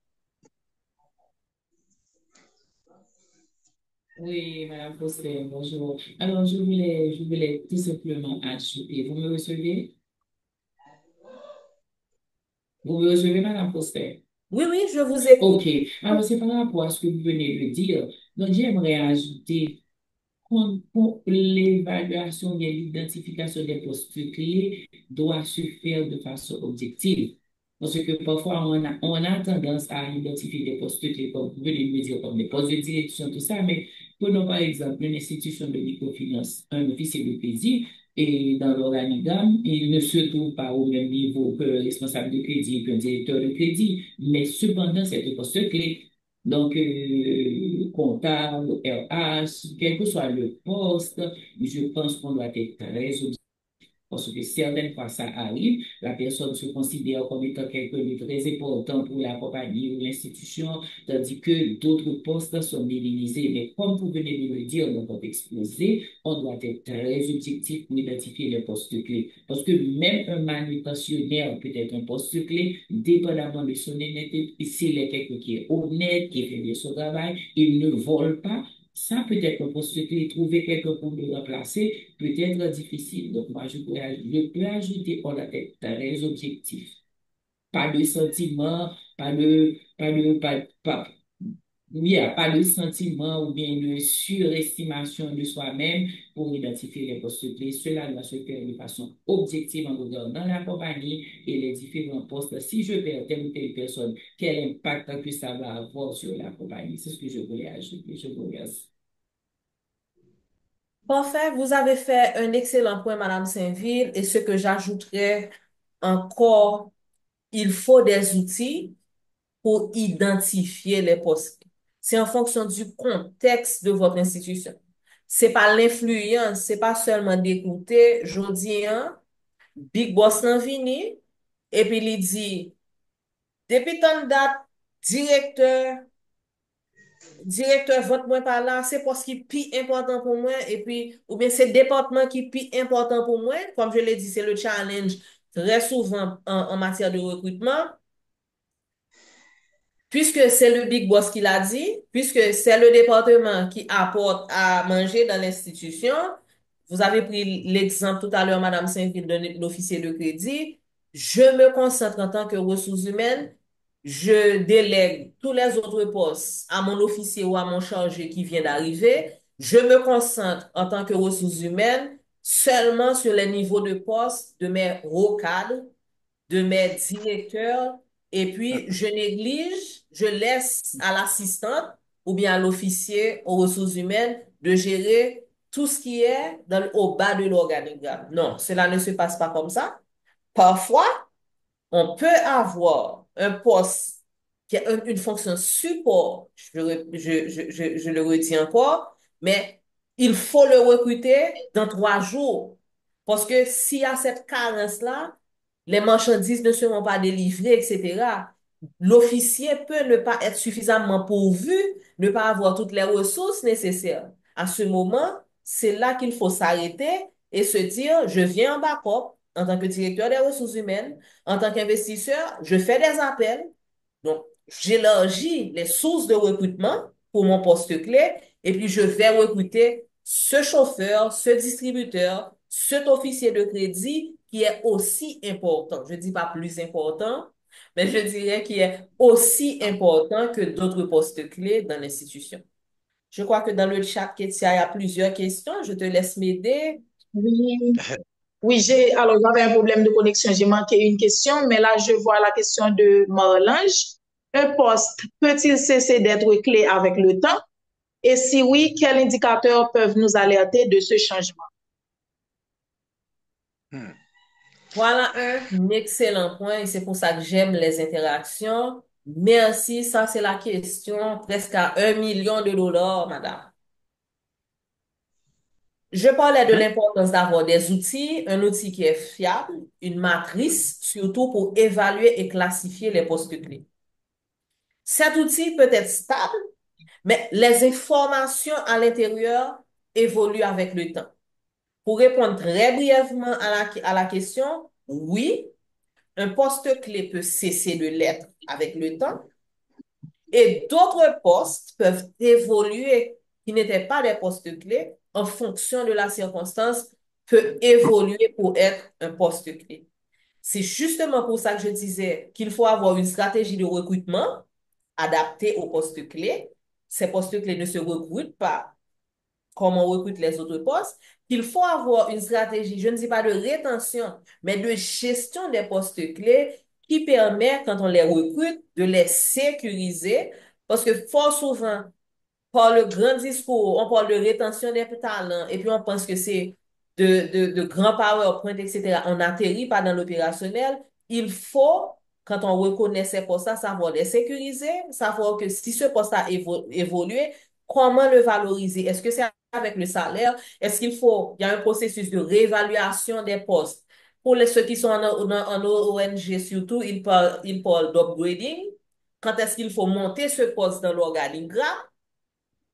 Oui, Madame Foster, bonjour. Alors, je voulais tout simplement ajouter. Vous me recevez? Vous me recevez, Madame Foster? Oui, oui, je vous écoute. OK. Alors, c'est par rapport à ce que vous venez de dire. Donc, j'aimerais ajouter pour l'évaluation et l'identification des postes clés doit se faire de façon objective. Parce que parfois, on a tendance à identifier des postes clés, comme vous venez de me dire, comme des postes de direction, tout ça, mais prenons par exemple une institution de microfinance, un officier de crédit, et dans l'organigramme, il ne se trouve pas au même niveau que le responsable de crédit, qu'un directeur de crédit, mais cependant, c'est un poste clé. Donc, comptable, RH, quel que soit le poste, je pense qu'on doit être très objectif. Parce que certaines fois, ça arrive, la personne se considère comme étant quelqu'un de très important pour la compagnie ou l'institution, tandis que d'autres postes sont minimisés. Mais comme vous venez de le dire dans votre exposé, on doit être très objectif pour identifier les postes clés. Parce que même un manutentionnaire peut être un poste clé, dépendamment de son honnêteté. S'il est quelqu'un qui est honnête, qui fait bien son travail, il ne vole pas, ça peut être un poste clé. Trouver quelqu'un pour le remplacer peut être difficile. Donc, moi, je peux ajouter, on doit être très objectif. Pas de sentiment, il n'y a pas de sentiment ou bien de surestimation de soi-même pour identifier les postes clés. Cela doit se faire de façon objective en regardant la compagnie et les différents postes. Si je perds telle ou telle personne, quel impact que ça va avoir sur la compagnie? C'est ce que je voulais ajouter. Je vous remercie. Parfait, vous avez fait un excellent point, Madame Saint-Ville, et ce que j'ajouterais encore, il faut des outils pour identifier les postes. C'est en fonction du contexte de votre institution. C'est pas l'influence, c'est pas seulement d'écouter, je dis, hein, Big Boss nan vini, et puis il dit, depuis tant date, directeur, directeur vote moi par là, c'est parce qui pi important pour moi, et puis, ou bien c'est département qui pi important pour moi, comme je l'ai dit, c'est le challenge très souvent en matière de recrutement. Puisque c'est le big boss qui l'a dit, puisque c'est le département qui apporte à manger dans l'institution, vous avez pris l'exemple tout à l'heure, Madame Saint-Ville, de l'officier de crédit, je me concentre en tant que ressources humaines, je délègue tous les autres postes à mon officier ou à mon chargé qui vient d'arriver, je me concentre en tant que ressources humaines seulement sur les niveaux de poste de mes hauts cadres, de mes directeurs, et puis je néglige, je laisse à l'assistante ou bien à l'officier aux ressources humaines de gérer tout ce qui est au bas de l'organigramme. Non, cela ne se passe pas comme ça. Parfois, on peut avoir un poste qui a une fonction support, je le redis encore, mais il faut le recruter dans 3 jours. Parce que s'il y a cette carence-là, les marchandises ne seront pas délivrées, etc. L'officier peut ne pas être suffisamment pourvu, ne pas avoir toutes les ressources nécessaires. À ce moment, c'est là qu'il faut s'arrêter et se dire, je viens en backup en tant que directeur des ressources humaines, en tant qu'investisseur, je fais des appels. Donc, j'élargis les sources de recrutement pour mon poste clé et puis je vais recruter ce chauffeur, ce distributeur, cet officier de crédit qui est aussi important. Je ne dis pas plus important, mais je dirais qui est aussi important que d'autres postes clés dans l'institution. Je crois que dans le chat, Ketia, il y a plusieurs questions. Je te laisse m'aider. Oui, oui, alors j'avais un problème de connexion, j'ai manqué une question, mais là je vois la question de Marlange. Un poste peut-il cesser d'être clé avec le temps? Et si oui, quels indicateurs peuvent nous alerter de ce changement? Hmm. Voilà un excellent point et c'est pour ça que j'aime les interactions. Merci, ça c'est la question presque à 1 million de dollars, madame. Je parlais de l'importance d'avoir des outils, un outil qui est fiable, une matrice, surtout pour évaluer et classifier les postes clés. Cet outil peut être stable, mais les informations à l'intérieur évoluent avec le temps. Pour répondre très brièvement à la question, oui, un poste clé peut cesser de l'être avec le temps et d'autres postes peuvent évoluer qui n'étaient pas des postes clés en fonction de la circonstance, peut évoluer pour être un poste clé. C'est justement pour ça que je disais qu'il faut avoir une stratégie de recrutement adaptée aux postes clés. Ces postes clés ne se recrutent pas comme on recrute les autres postes, qu'il faut avoir une stratégie, je ne dis pas de rétention, mais de gestion des postes clés qui permet, quand on les recrute, de les sécuriser. Parce que fort souvent, par le grand discours, on parle de rétention des talents, et puis on pense que c'est de grands PowerPoint, etc. On n'atterrit pas dans l'opérationnel. Il faut, quand on reconnaît ces postes-là, savoir les sécuriser, savoir que si ce poste a évolué, comment le valoriser? Est-ce que c'est avec le salaire? Est-ce qu'il faut, il y a un processus de réévaluation des postes. Pour ceux qui sont en ONG surtout, ils parlent d'upgrading. Quand est-ce qu'il faut monter ce poste dans l'organigramme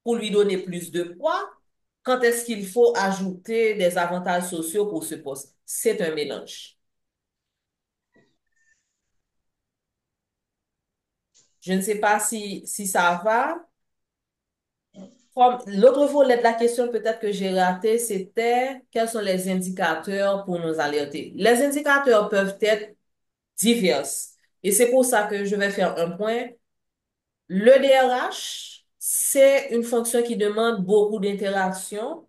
pour lui donner plus de poids? Quand est-ce qu'il faut ajouter des avantages sociaux pour ce poste? C'est un mélange. Je ne sais pas si ça va. L'autre volet de la question peut-être que j'ai raté, c'était quels sont les indicateurs pour nous alerter. Les indicateurs peuvent être divers. Et c'est pour ça que je vais faire un point. Le DRH, c'est une fonction qui demande beaucoup d'interaction.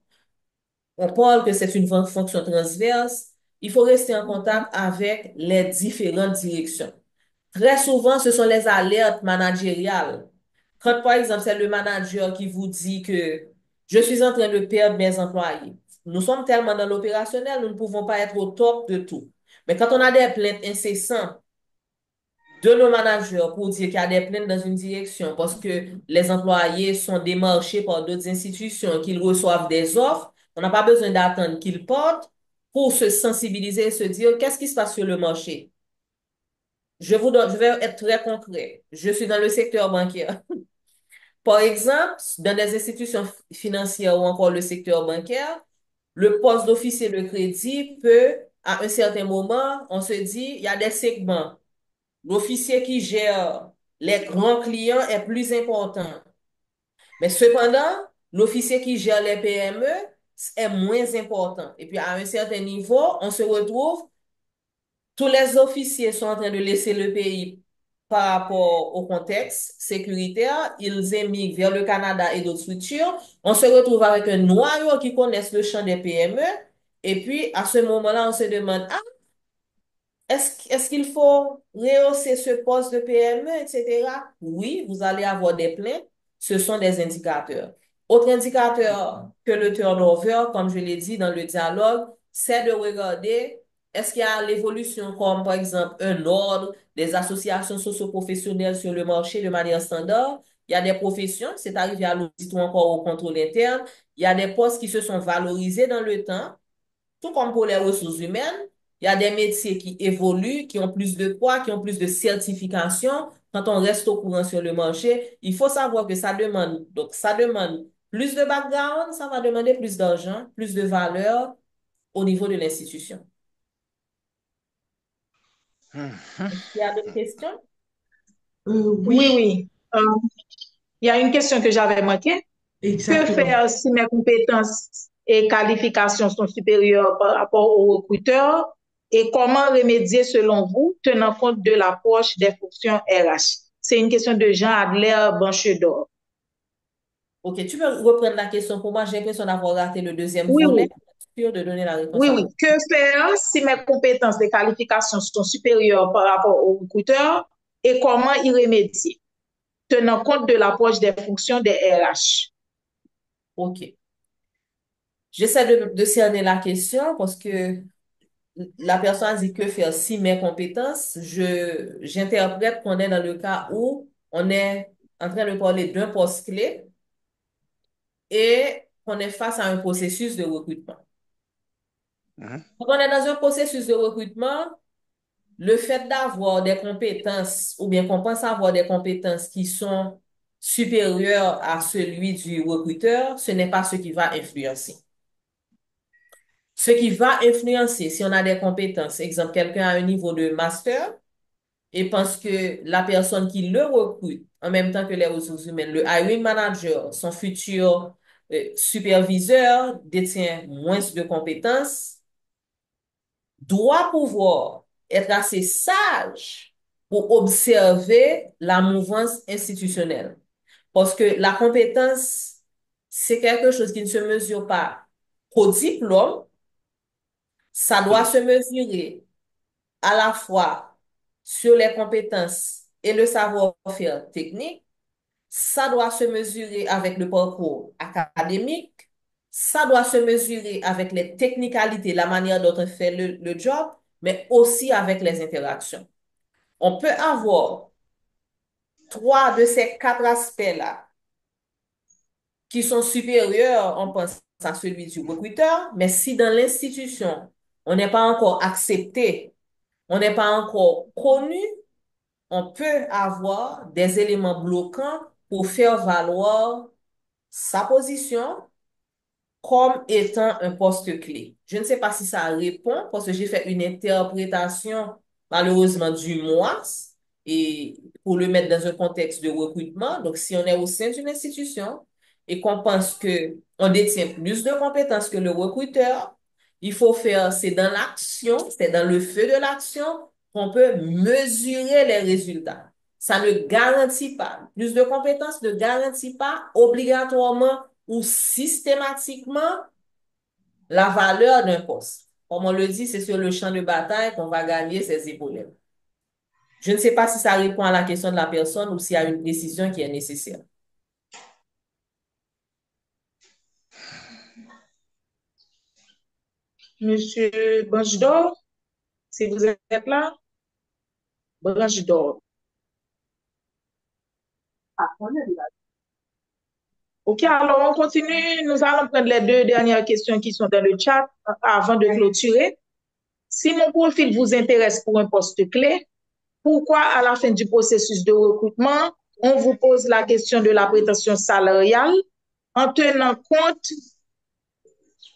On parle que c'est une fonction transverse. Il faut rester en contact avec les différentes directions. Très souvent, ce sont les alertes managériales. Quand, par exemple, c'est le manager qui vous dit que Je suis en train de perdre mes employés. Nous sommes tellement dans l'opérationnel, nous ne pouvons pas être au top de tout. Mais quand on a des plaintes incessantes de nos managers pour dire qu'il y a des plaintes dans une direction parce que les employés sont démarchés par d'autres institutions, qu'ils reçoivent des offres, on n'a pas besoin d'attendre qu'ils partent pour se sensibiliser et se dire qu'est-ce qui se passe sur le marché. Je vais être très concret. Je suis dans le secteur bancaire. Par exemple, dans des institutions financières ou encore le secteur bancaire, le poste d'officier de crédit peut, à un certain moment, on se dit, il y a des segments. L'officier qui gère les grands clients est plus important. Mais cependant, l'officier qui gère les PME est moins important. Et puis, à un certain niveau, on se retrouve, tous les officiers sont en train de laisser le pays par rapport au contexte sécuritaire. Ils émigrent vers le Canada et d'autres structures. On se retrouve avec un noyau qui connaissent le champ des PME. Et puis, à ce moment-là, on se demande, ah, est-ce qu'il faut rehausser ce poste de PME, etc.? Oui, vous allez avoir des plaintes. Ce sont des indicateurs. Autre indicateur que le turnover, comme je l'ai dit dans le dialogue, c'est de regarder est-ce qu'il y a l'évolution comme par exemple un ordre, des associations socio-professionnelles sur le marché de manière standard. Il y a des professions, c'est arrivé à l'audit ou encore au contrôle interne. Il y a des postes qui se sont valorisés dans le temps. Tout comme pour les ressources humaines, il y a des métiers qui évoluent, qui ont plus de poids, qui ont plus de certification. Quand on reste au courant sur le marché, il faut savoir que ça demande plus de background, ça va demander plus d'argent, plus de valeur au niveau de l'institution. Est-ce qu'il y a d'autres questions? Oui, Oui, oui. Il y a une question que j'avais manquée. Que exactement. faire si mes compétences et qualifications sont supérieures par rapport aux recruteurs et comment remédier selon vous, tenant compte de l'approche des fonctions RH? C'est une question de Jean Adler Banchedor. OK, tu peux reprendre la question pour moi. J'ai l'impression d'avoir raté le deuxième Oui, volet. oui, Sûr de donner la réponse oui, à oui. la... Que faire si mes compétences et qualifications sont supérieures par rapport aux recruteurs et comment y remédier, tenant compte de l'approche des fonctions des RH? OK. J'essaie de cerner la question parce que la personne dit que faire si mes compétences, j'interprète qu'on est dans le cas où on est en train de parler d'un poste clé et qu'on est face à un processus de recrutement. Mhm. Quand on est dans un processus de recrutement, le fait d'avoir des compétences ou bien qu'on pense avoir des compétences qui sont supérieures à celui du recruteur, ce n'est pas ce qui va influencer. Ce qui va influencer, si on a des compétences, exemple, quelqu'un a un niveau de master, et pense que la personne qui le recrute, en même temps que les ressources humaines, le hiring manager, son futur superviseur, détient moins de compétences, doit pouvoir être assez sage pour observer la mouvance institutionnelle. Parce que la compétence, c'est quelque chose qui ne se mesure pas au diplôme, ça doit se mesurer à la fois sur les compétences et le savoir-faire technique, ça doit se mesurer avec le parcours académique, ça doit se mesurer avec les technicalités, la manière dont on fait le job, mais aussi avec les interactions. On peut avoir trois de ces quatre aspects-là qui sont supérieurs, on pense à celui du recruteur, mais si dans l'institution, on n'est pas encore accepté, on n'est pas encore connu, on peut avoir des éléments bloquants pour faire valoir sa position comme étant un poste clé. Je ne sais pas si ça répond parce que j'ai fait une interprétation malheureusement du moi et pour le mettre dans un contexte de recrutement. Donc, si on est au sein d'une institution et qu'on pense que on détient plus de compétences que le recruteur, il faut faire, c'est dans l'action, c'est dans le feu de l'action qu'on peut mesurer les résultats. Ça ne garantit pas. Plus de compétences ne garantit pas obligatoirement ou systématiquement la valeur d'un poste. Comme on le dit, c'est sur le champ de bataille qu'on va gagner ces épaulettes. Je ne sais pas si ça répond à la question de la personne ou s'il y a une décision qui est nécessaire. Monsieur Branche si vous êtes là, Branche d'Or. OK, alors on continue. Nous allons prendre les deux dernières questions qui sont dans le chat avant de clôturer. Si mon profil vous intéresse pour un poste clé, pourquoi à la fin du processus de recrutement, on vous pose la question de la prétention salariale en tenant compte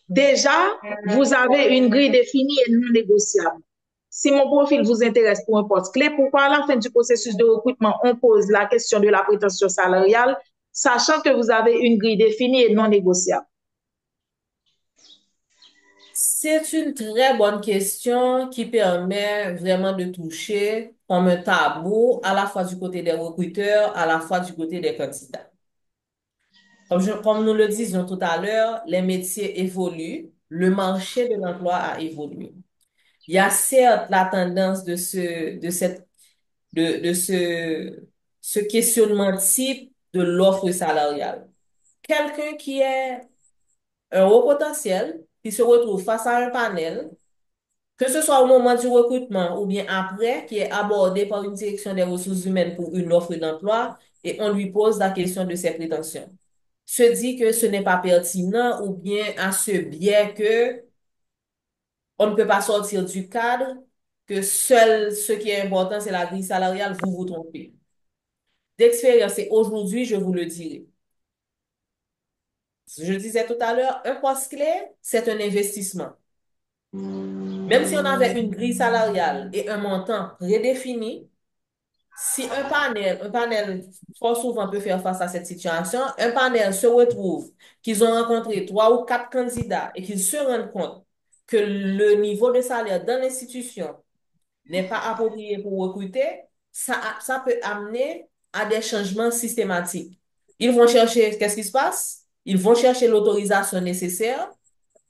déjà, vous avez une grille définie et non négociable. Si mon profil vous intéresse pour un poste clé, pourquoi à la fin du processus de recrutement, on pose la question de la prétention salariale, sachant que vous avez une grille définie et non négociable? C'est une très bonne question qui permet vraiment de toucher comme un tabou à la fois du côté des recruteurs, à la fois du côté des candidats. Comme nous le disions tout à l'heure, les métiers évoluent, le marché de l'emploi a évolué. Il y a certes la tendance de ce questionnement type de l'offre salariale. Quelqu'un qui est un haut potentiel, qui se retrouve face à un panel, que ce soit au moment du recrutement ou bien après, qui est abordé par une direction des ressources humaines pour une offre d'emploi, et on lui pose la question de ses prétentions. Se dit que ce n'est pas pertinent ou bien à ce biais que on ne peut pas sortir du cadre, que seul ce qui est important, c'est la grille salariale, vous vous trompez. D'expérience, et aujourd'hui, je vous le dirai. Je disais tout à l'heure, un poste clé, c'est un investissement. Même si on avait une grille salariale et un montant prédéfini, si un panel fort souvent peut faire face à cette situation, un panel se retrouve qu'ils ont rencontré 3 ou 4 candidats et qu'ils se rendent compte que le niveau de salaire dans l'institution n'est pas approprié pour recruter, ça peut amener à des changements systématiques. Ils vont chercher, qu'est-ce qui se passe? Ils vont chercher l'autorisation nécessaire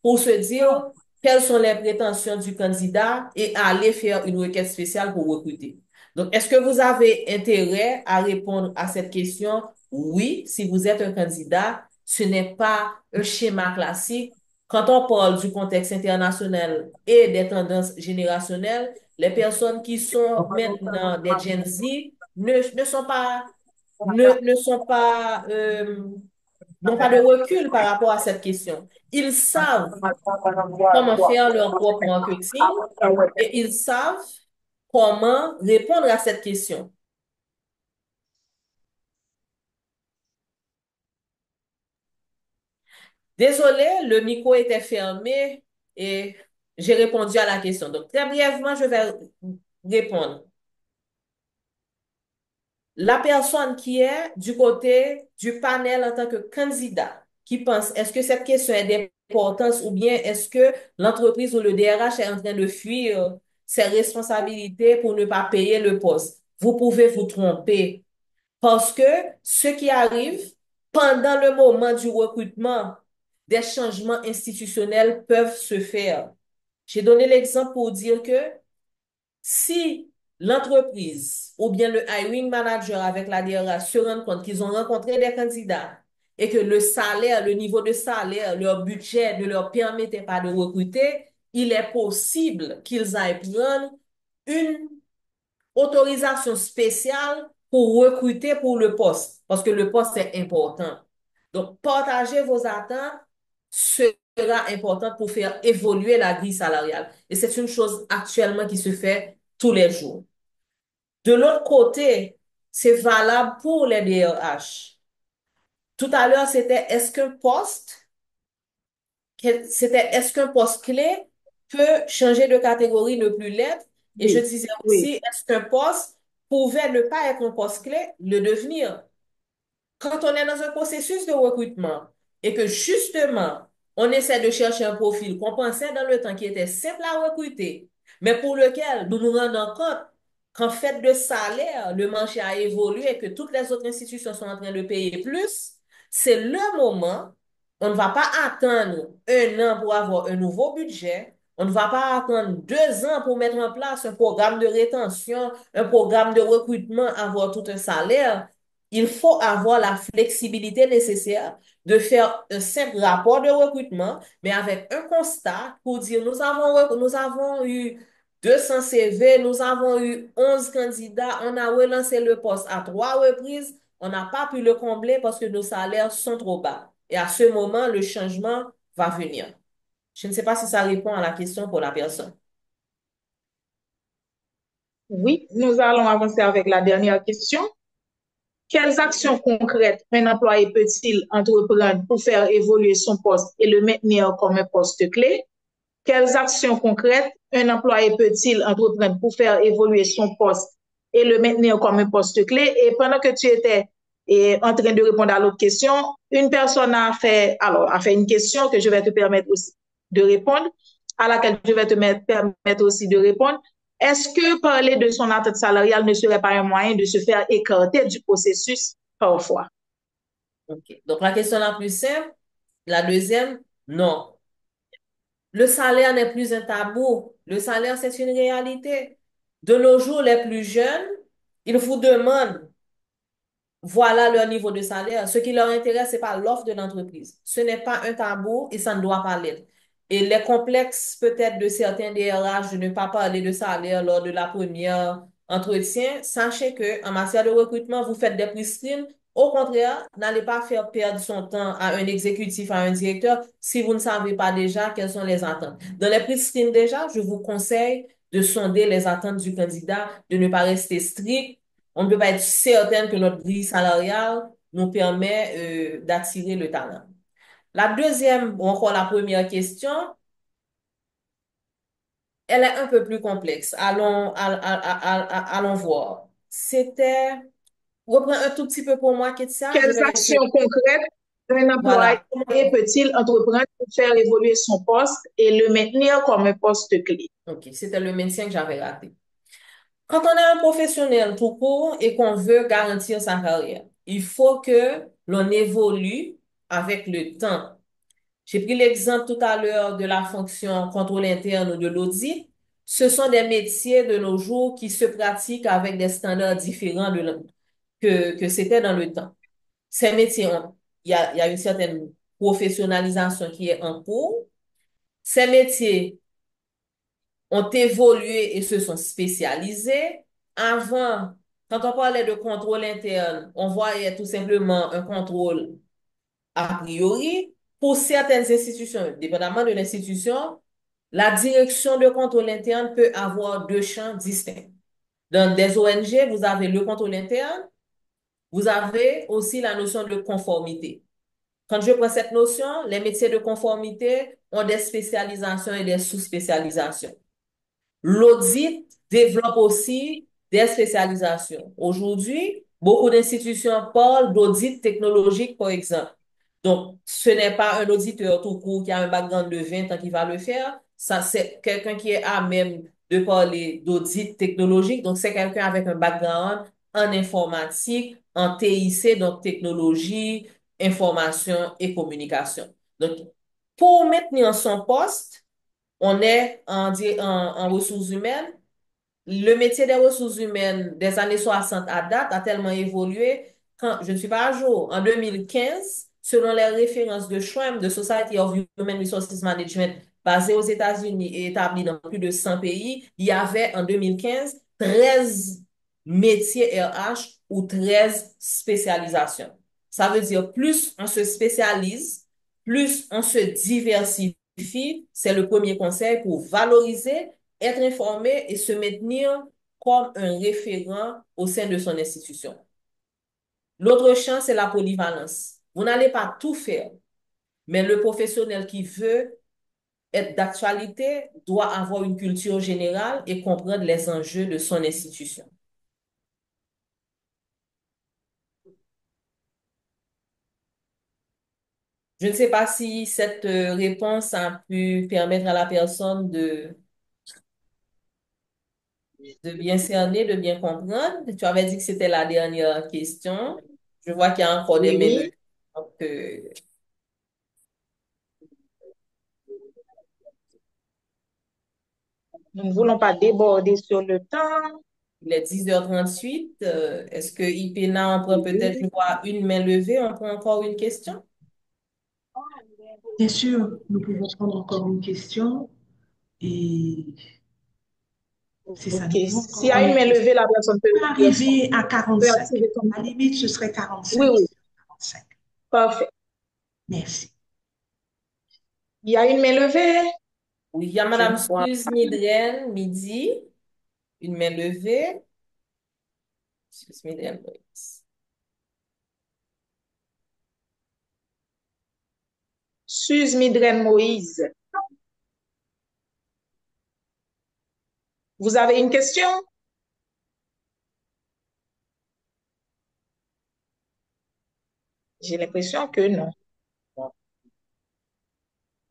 pour se dire quelles sont les prétentions du candidat et aller faire une requête spéciale pour recruter. Donc, est-ce que vous avez intérêt à répondre à cette question? Oui, si vous êtes un candidat, ce n'est pas un schéma classique. Quand on parle du contexte international et des tendances générationnelles, les personnes qui sont maintenant des Gen Z ne sont pas, ne sont pas, n'ont pas de recul par rapport à cette question. Ils savent comment faire leur propre marketing et ils savent comment répondre à cette question. Désolé, le micro était fermé et j'ai répondu à la question. Donc, très brièvement, je vais répondre. La personne qui est du côté du panel en tant que candidat, qui pense, est-ce que cette question est d'importance ou bien est-ce que l'entreprise ou le DRH est en train de fuir ses responsabilités pour ne pas payer le poste? Vous pouvez vous tromper parce que ce qui arrive pendant le moment du recrutement, des changements institutionnels peuvent se faire. J'ai donné l'exemple pour dire que si l'entreprise ou bien le hiring manager avec la DRH se rendent compte qu'ils ont rencontré des candidats et que le salaire, le niveau de salaire, leur budget ne leur permettait pas de recruter, il est possible qu'ils aillent prendre une autorisation spéciale pour recruter pour le poste, parce que le poste est important. Donc, partager vos attentes sera important pour faire évoluer la grille salariale. Et c'est une chose actuellement qui se fait tous les jours. De l'autre côté, c'est valable pour les DRH. Tout à l'heure, est-ce qu'un poste clé peut changer de catégorie, ne plus l'être? Et je Oui, disais oui. aussi, est-ce qu'un poste pouvait ne pas être un poste clé, le devenir? Quand on est dans un processus de recrutement et que justement, on essaie de chercher un profil qu'on pensait dans le temps qui était simple à recruter, mais pour lequel nous nous rendons compte qu'en fait de salaire, le marché a évolué et que toutes les autres institutions sont en train de payer plus, c'est le moment. On ne va pas attendre 1 an pour avoir un nouveau budget. On ne va pas attendre 2 ans pour mettre en place un programme de rétention, un programme de recrutement, avoir tout un salaire. il faut avoir la flexibilité nécessaire de faire un simple rapport de recrutement, mais avec un constat pour dire nous avons eu 200 CV, nous avons eu 11 candidats, on a relancé le poste à 3 reprises, on n'a pas pu le combler parce que nos salaires sont trop bas. Et à ce moment, le changement va venir. Je ne sais pas si ça répond à la question pour la personne. Oui, nous allons avancer avec la dernière question. Quelles actions concrètes un employé peut-il entreprendre pour faire évoluer son poste et le maintenir comme un poste clé? Quelles actions concrètes un employé peut-il entreprendre pour faire évoluer son poste et le maintenir comme un poste clé? Et pendant que tu étais en train de répondre à l'autre question, une personne a fait une question que je vais te permettre aussi de répondre, à laquelle je vais te permettre aussi de répondre. Est-ce que parler de son attente salariale ne serait pas un moyen de se faire écarter du processus parfois? OK. Donc, la question la plus simple, la deuxième, non. Le salaire n'est plus un tabou. Le salaire, c'est une réalité. De nos jours, les plus jeunes, ils vous demandent voilà leur niveau de salaire. Ce qui leur intéresse, c'est pas l'offre de l'entreprise. Ce n'est pas un tabou et ça ne doit pas l'être. Et les complexes peut-être de certains DRH de ne pas parler de salaire lors de la première entretien, sachez que en matière de recrutement, vous faites des pre-screens. Au contraire, n'allez pas faire perdre son temps à un exécutif, à un directeur, si vous ne savez pas déjà quelles sont les attentes. Dans les pre-screens déjà, je vous conseille de sonder les attentes du candidat, de ne pas rester strict. On ne peut pas être certain que notre grille salariale nous permet d'attirer le talent. La deuxième, ou encore la première question, elle est un peu plus complexe. Allons voir. Reprends un tout petit peu pour moi, Ketsia. Je Quelles vais essayer. actions concrètes un employé Voilà. peut-il entreprendre pour faire évoluer son poste et le maintenir comme un poste clé? OK, c'était le maintien que j'avais raté. Quand on est un professionnel tout court et qu'on veut garantir sa carrière, il faut que l'on évolue avec le temps. J'ai pris l'exemple tout à l'heure de la fonction contrôle interne ou de l'audit. Ce sont des métiers de nos jours qui se pratiquent avec des standards différents que c'était dans le temps. Ces métiers, il y a une certaine professionnalisation qui est en cours. Ces métiers ont évolué et se sont spécialisés. Avant, quand on parlait de contrôle interne, on voyait tout simplement un contrôle a priori. Pour certaines institutions, dépendamment de l'institution, la direction de contrôle interne peut avoir deux champs distincts. Dans des ONG, vous avez le contrôle interne, vous avez aussi la notion de conformité. Quand je prends cette notion, les métiers de conformité ont des spécialisations et des sous-spécialisations. L'audit développe aussi des spécialisations. Aujourd'hui, beaucoup d'institutions parlent d'audit technologique, par exemple. Donc, ce n'est pas un auditeur tout court qui a un background de 20 ans qui va le faire. Ça, c'est quelqu'un qui est à même de parler d'audit technologique. Donc, c'est quelqu'un avec un background en informatique, en TIC, donc technologie, information et communication. Donc, pour maintenir son poste, on est en ressources humaines. Le métier des ressources humaines des années 60 à date a tellement évolué quand je ne suis pas à jour. En 2015, selon les références de SHRM, de Society of Human Resources Management, basée aux États-Unis et établie dans plus de 100 pays, il y avait en 2015 13 métiers RH ou 13 spécialisations. Ça veut dire plus on se spécialise, plus on se diversifie. C'est le premier conseil pour valoriser, être informé et se maintenir comme un référent au sein de son institution. L'autre champ, c'est la polyvalence. Vous n'allez pas tout faire, mais le professionnel qui veut être d'actualité doit avoir une culture générale et comprendre les enjeux de son institution. Je ne sais pas si cette réponse a pu permettre à la personne de bien cerner, de bien comprendre. Tu avais dit que c'était la dernière question. Je vois qu'il y a encore des Oui, mains oui. levées. Donc, Nous ne voulons pas déborder sur le temps. Il est 10h38. Est-ce que IPENA, on prend peut-être, je vois, une main levée, on prend encore une question? Bien sûr, nous pouvons prendre encore une question et c'est ça, OK. nous pouvons S'il encore y a prendre une une main question. levée, la personne On peut arriver à peut 45. activer son À la limite, ce serait Oui, 45. oui. 45. Parfait. Merci. Il y a une main levée? Oui, il y a Je ne Madame vois Suze pas. Midren, midi, une main levée. Suze Midren, oui. Suze Midren Moïse. Vous avez une question? J'ai l'impression que non.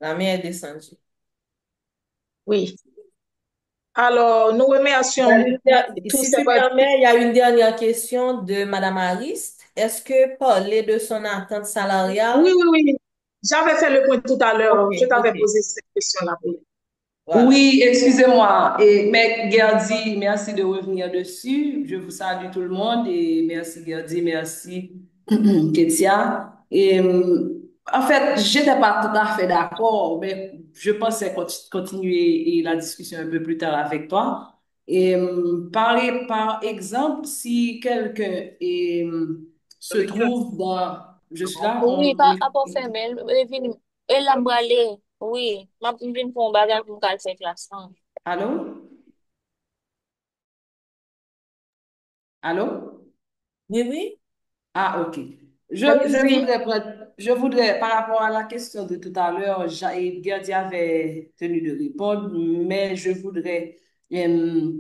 La main est descendue. Oui. Alors, nous remercions tous Si ces tu participants. permets, il y a une dernière question de Madame Arist. Est-ce que parler de son attente Oui, salariale? oui, oui. J'avais fait le point tout à Ok, l'heure. Je t'avais ok, posé cette question-là. voilà. Oui, excusez-moi. Et, mais Gerdy, merci de revenir dessus. Je vous salue tout le monde et merci Gerdy, merci Ketia. Et en fait, j'étais pas tout à fait d'accord, mais je pensais continuer la discussion un peu plus tard avec toi. Et parler par exemple, si quelqu'un se trouve dans, je suis là, Oui, pa femel, el la brale, oui, ma vin pou bagay pou kal se klasan. allô? Allô? Oui, oui. Ah, ok. Allez-y. Je voudrais, par rapport à la question de tout à l'heure, Gerdy avait tenu de répondre, mais je voudrais euh,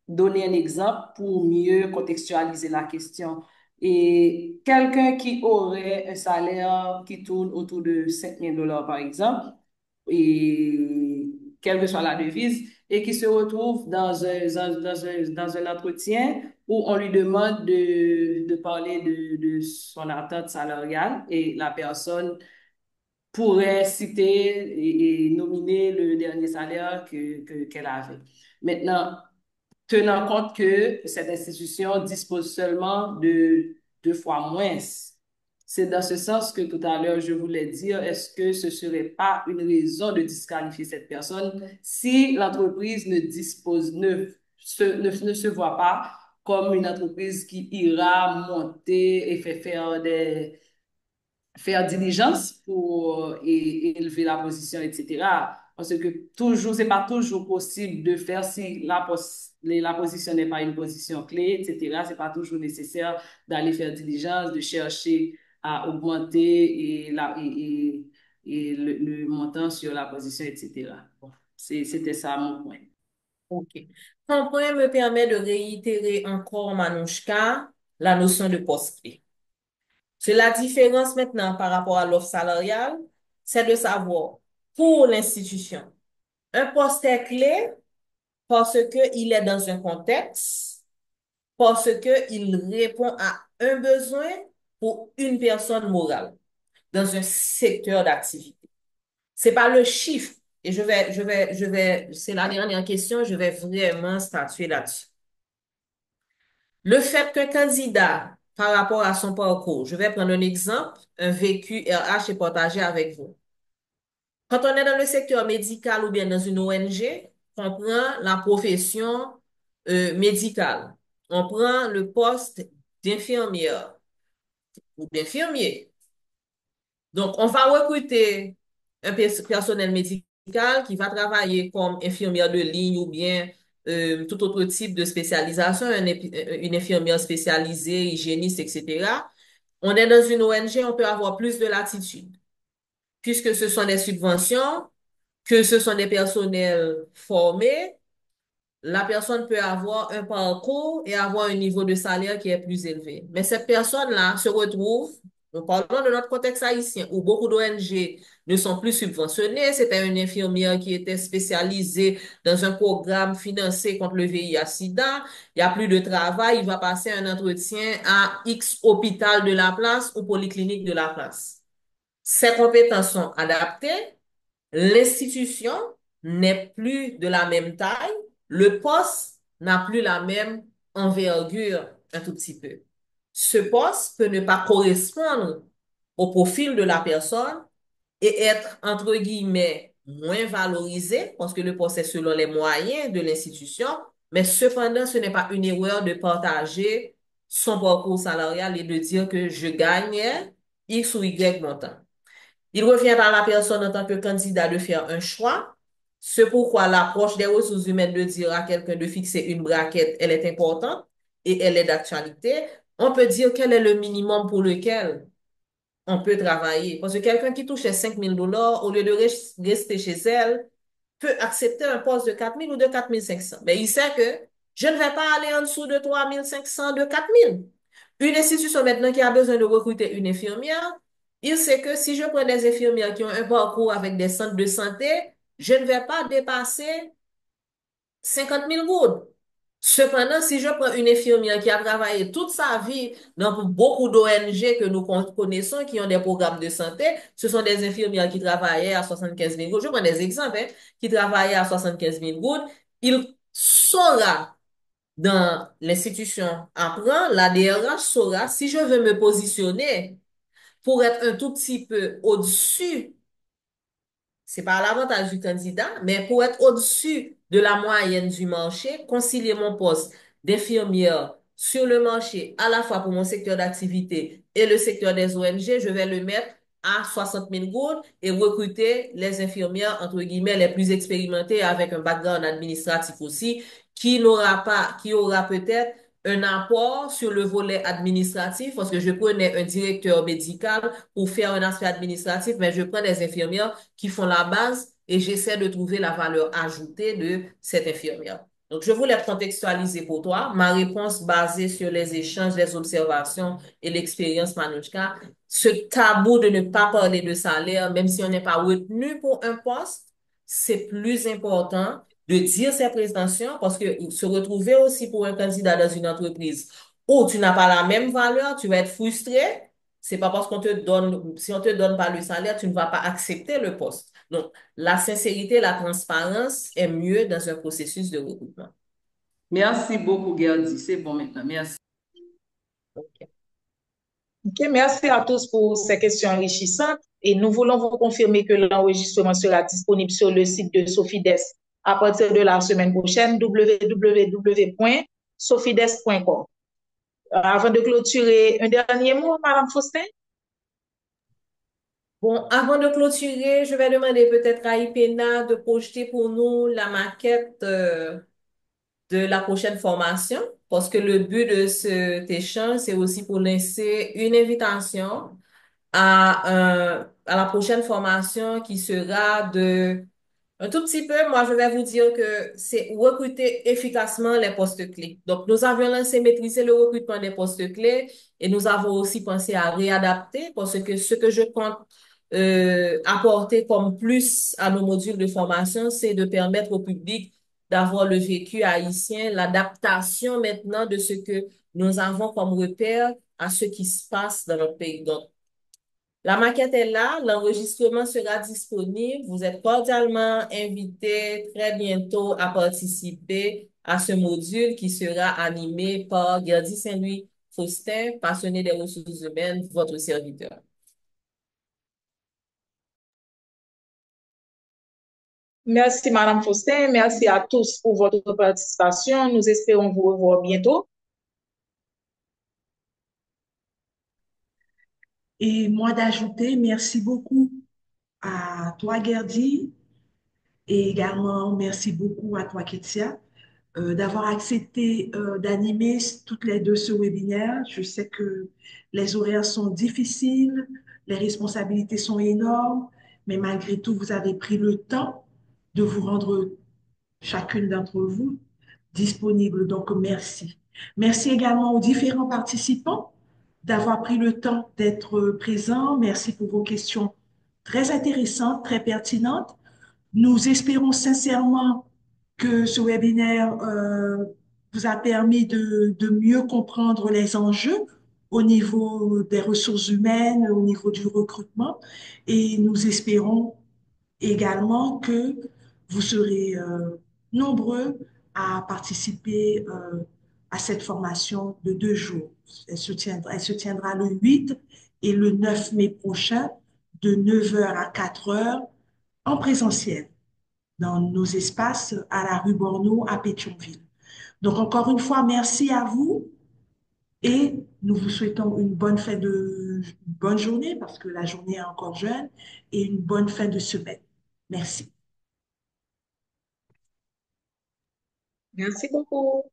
donner un exemple pour mieux contextualiser la question. Et quelqu'un qui aurait un salaire qui tourne autour de 5 000 $ par exemple, et quelle que soit la devise, et qui se retrouve dans un entretien où on lui demande de parler de son attente salariale et la personne pourrait citer et nominer le dernier salaire qu'elle avait. Maintenant, tenant compte que cette institution dispose seulement de 2 fois moins. C'est dans ce sens que tout à l'heure, je voulais dire, est-ce que ce ne serait pas une raison de disqualifier cette personne si l'entreprise ne dispose, ne se voit pas comme une entreprise qui ira monter et faire diligence pour élever la position, etc. Parce que toujours, c'est pas toujours possible de faire si la position n'est pas une position clé, etc. C'est pas toujours nécessaire d'aller faire diligence, de chercher à augmenter et le montant sur la position, etc. Bon, c'était ça mon point. OK. Ton point me permet de réitérer encore, Manouchka, la notion de poste clé. C'est la différence maintenant par rapport à l'offre salariale, c'est de savoir pour l'institution, un poste est clé parce qu'il est dans un contexte, parce qu'il répond à un besoin pour une personne morale dans un secteur d'activité. C'est pas le chiffre. Et c'est la dernière question, je vais vraiment statuer là-dessus. Le fait qu'un candidat, par rapport à son parcours, je vais prendre un exemple, un vécu RH est partagé avec vous. Quand on est dans le secteur médical ou bien dans une ONG, on prend la profession médicale. On prend le poste d'infirmière ou d'infirmier. Donc, on va recruter un personnel médical qui va travailler comme infirmière de ligne ou bien tout autre type de spécialisation, une infirmière spécialisée, hygiéniste, etc. On est dans une ONG, on peut avoir plus de latitude, puisque ce sont des subventions, que ce sont des personnels formés, la personne peut avoir un parcours et avoir un niveau de salaire qui est plus élevé. Mais cette personne-là se retrouve, nous parlons de notre contexte haïtien, où beaucoup d'ONG ne sont plus subventionnées. C'était une infirmière qui était spécialisée dans un programme financé contre le VIH-Sida. Il n'y a plus de travail, il va passer un entretien à X hôpital de la place ou polyclinique de la place. Ces compétences sont adaptées, l'institution n'est plus de la même taille, le poste n'a plus la même envergure un tout petit peu. Ce poste peut ne pas correspondre au profil de la personne et être, entre guillemets, moins valorisé parce que le poste est selon les moyens de l'institution, mais cependant, ce n'est pas une erreur de partager son parcours salarial et de dire que je gagne X ou Y montant. Il revient à la personne en tant que candidat de faire un choix. C'est pourquoi l'approche des ressources humaines de dire à quelqu'un de fixer une braquette, elle est importante et elle est d'actualité. On peut dire quel est le minimum pour lequel on peut travailler. Parce que quelqu'un qui touche 5 000 $, au lieu de rester chez elle, peut accepter un poste de 4 000 ou de 4 500. Mais il sait que je ne vais pas aller en dessous de 3 500, de 4 000. Une institution maintenant qui a besoin de recruter une infirmière, il sait que si je prends des infirmières qui ont un parcours avec des centres de santé, je ne vais pas dépasser 50 000 gouttes. Cependant, si je prends une infirmière qui a travaillé toute sa vie dans beaucoup d'ONG que nous connaissons, qui ont des programmes de santé, ce sont des infirmières qui travaillaient à 75 000 gouttes. Je prends des exemples, hein, qui travaillaient à 75 000 gouttes. Il saura dans l'institution apprend, la DRH saura si je veux me positionner pour être un tout petit peu au-dessus, c'est pas l'avantage du candidat, mais pour être au-dessus de la moyenne du marché, concilier mon poste d'infirmière sur le marché, à la fois pour mon secteur d'activité et le secteur des ONG, je vais le mettre à 60 000 gouttes et recruter les infirmières, entre guillemets, les plus expérimentées avec un background administratif aussi, qui aura peut-être un apport sur le volet administratif, parce que je prenais un directeur médical pour faire un aspect administratif, mais je prends des infirmières qui font la base et j'essaie de trouver la valeur ajoutée de cette infirmière. Donc, je voulais contextualiser pour toi ma réponse basée sur les échanges, les observations et l'expérience Manouchka. Ce tabou de ne pas parler de salaire, même si on n'est pas retenu pour un poste, c'est plus important de dire ses prétentions parce que se retrouver aussi pour un candidat dans une entreprise où tu n'as pas la même valeur, tu vas être frustré. C'est pas parce qu'on te donne, si on te donne pas le salaire, tu ne vas pas accepter le poste. Donc, la sincérité, la transparence est mieux dans un processus de recrutement. Merci beaucoup, Gerdy. C'est bon maintenant. Merci. Ok. Ok, merci à tous pour ces questions enrichissantes et nous voulons vous confirmer que l'enregistrement sera disponible sur le site de Sofides à partir de la semaine prochaine, www.sofides.com. Avant de clôturer, un dernier mot, Madame Faustin? Bon, avant de clôturer, je vais demander peut-être à Ipena de projeter pour nous la maquette de la prochaine formation, parce que le but de cet échange, c'est aussi pour laisser une invitation à la prochaine formation qui sera de un tout petit peu. Moi, je vais vous dire que c'est recruter efficacement les postes clés. Donc, nous avions lancé maîtriser le recrutement des postes clés et nous avons aussi pensé à réadapter parce que ce que je compte apporter comme plus à nos modules de formation, c'est de permettre au public d'avoir le vécu haïtien, l'adaptation maintenant de ce que nous avons comme repère à ce qui se passe dans notre pays. Donc, la maquette est là, l'enregistrement sera disponible. Vous êtes cordialement invités très bientôt à participer à ce module qui sera animé par Gerdy Saint-Louis Faustin, passionné des ressources humaines, votre serviteur. Merci, Madame Faustin. Merci à tous pour votre participation. Nous espérons vous revoir bientôt. Et moi d'ajouter, merci beaucoup à toi, Gerdy, et également merci beaucoup à toi, Ketia, d'avoir accepté d'animer toutes les deux ce webinaire. Je sais que les horaires sont difficiles, les responsabilités sont énormes, mais malgré tout, vous avez pris le temps de vous rendre chacune d'entre vous disponible. Donc, merci. Merci également aux différents participants d'avoir pris le temps d'être présents. Merci pour vos questions très intéressantes, très pertinentes. Nous espérons sincèrement que ce webinaire vous a permis de mieux comprendre les enjeux au niveau des ressources humaines, au niveau du recrutement. Et nous espérons également que vous serez nombreux à participer à cette formation de 2 jours. Elle se tiendra le 8 et le 9 mai prochain de 9 heures à 4 heures en présentiel dans nos espaces à la rue Borno à Pétionville. Donc, encore une fois, merci à vous et nous vous souhaitons une bonne journée parce que la journée est encore jeune et une bonne fin de semaine. Merci. Merci beaucoup.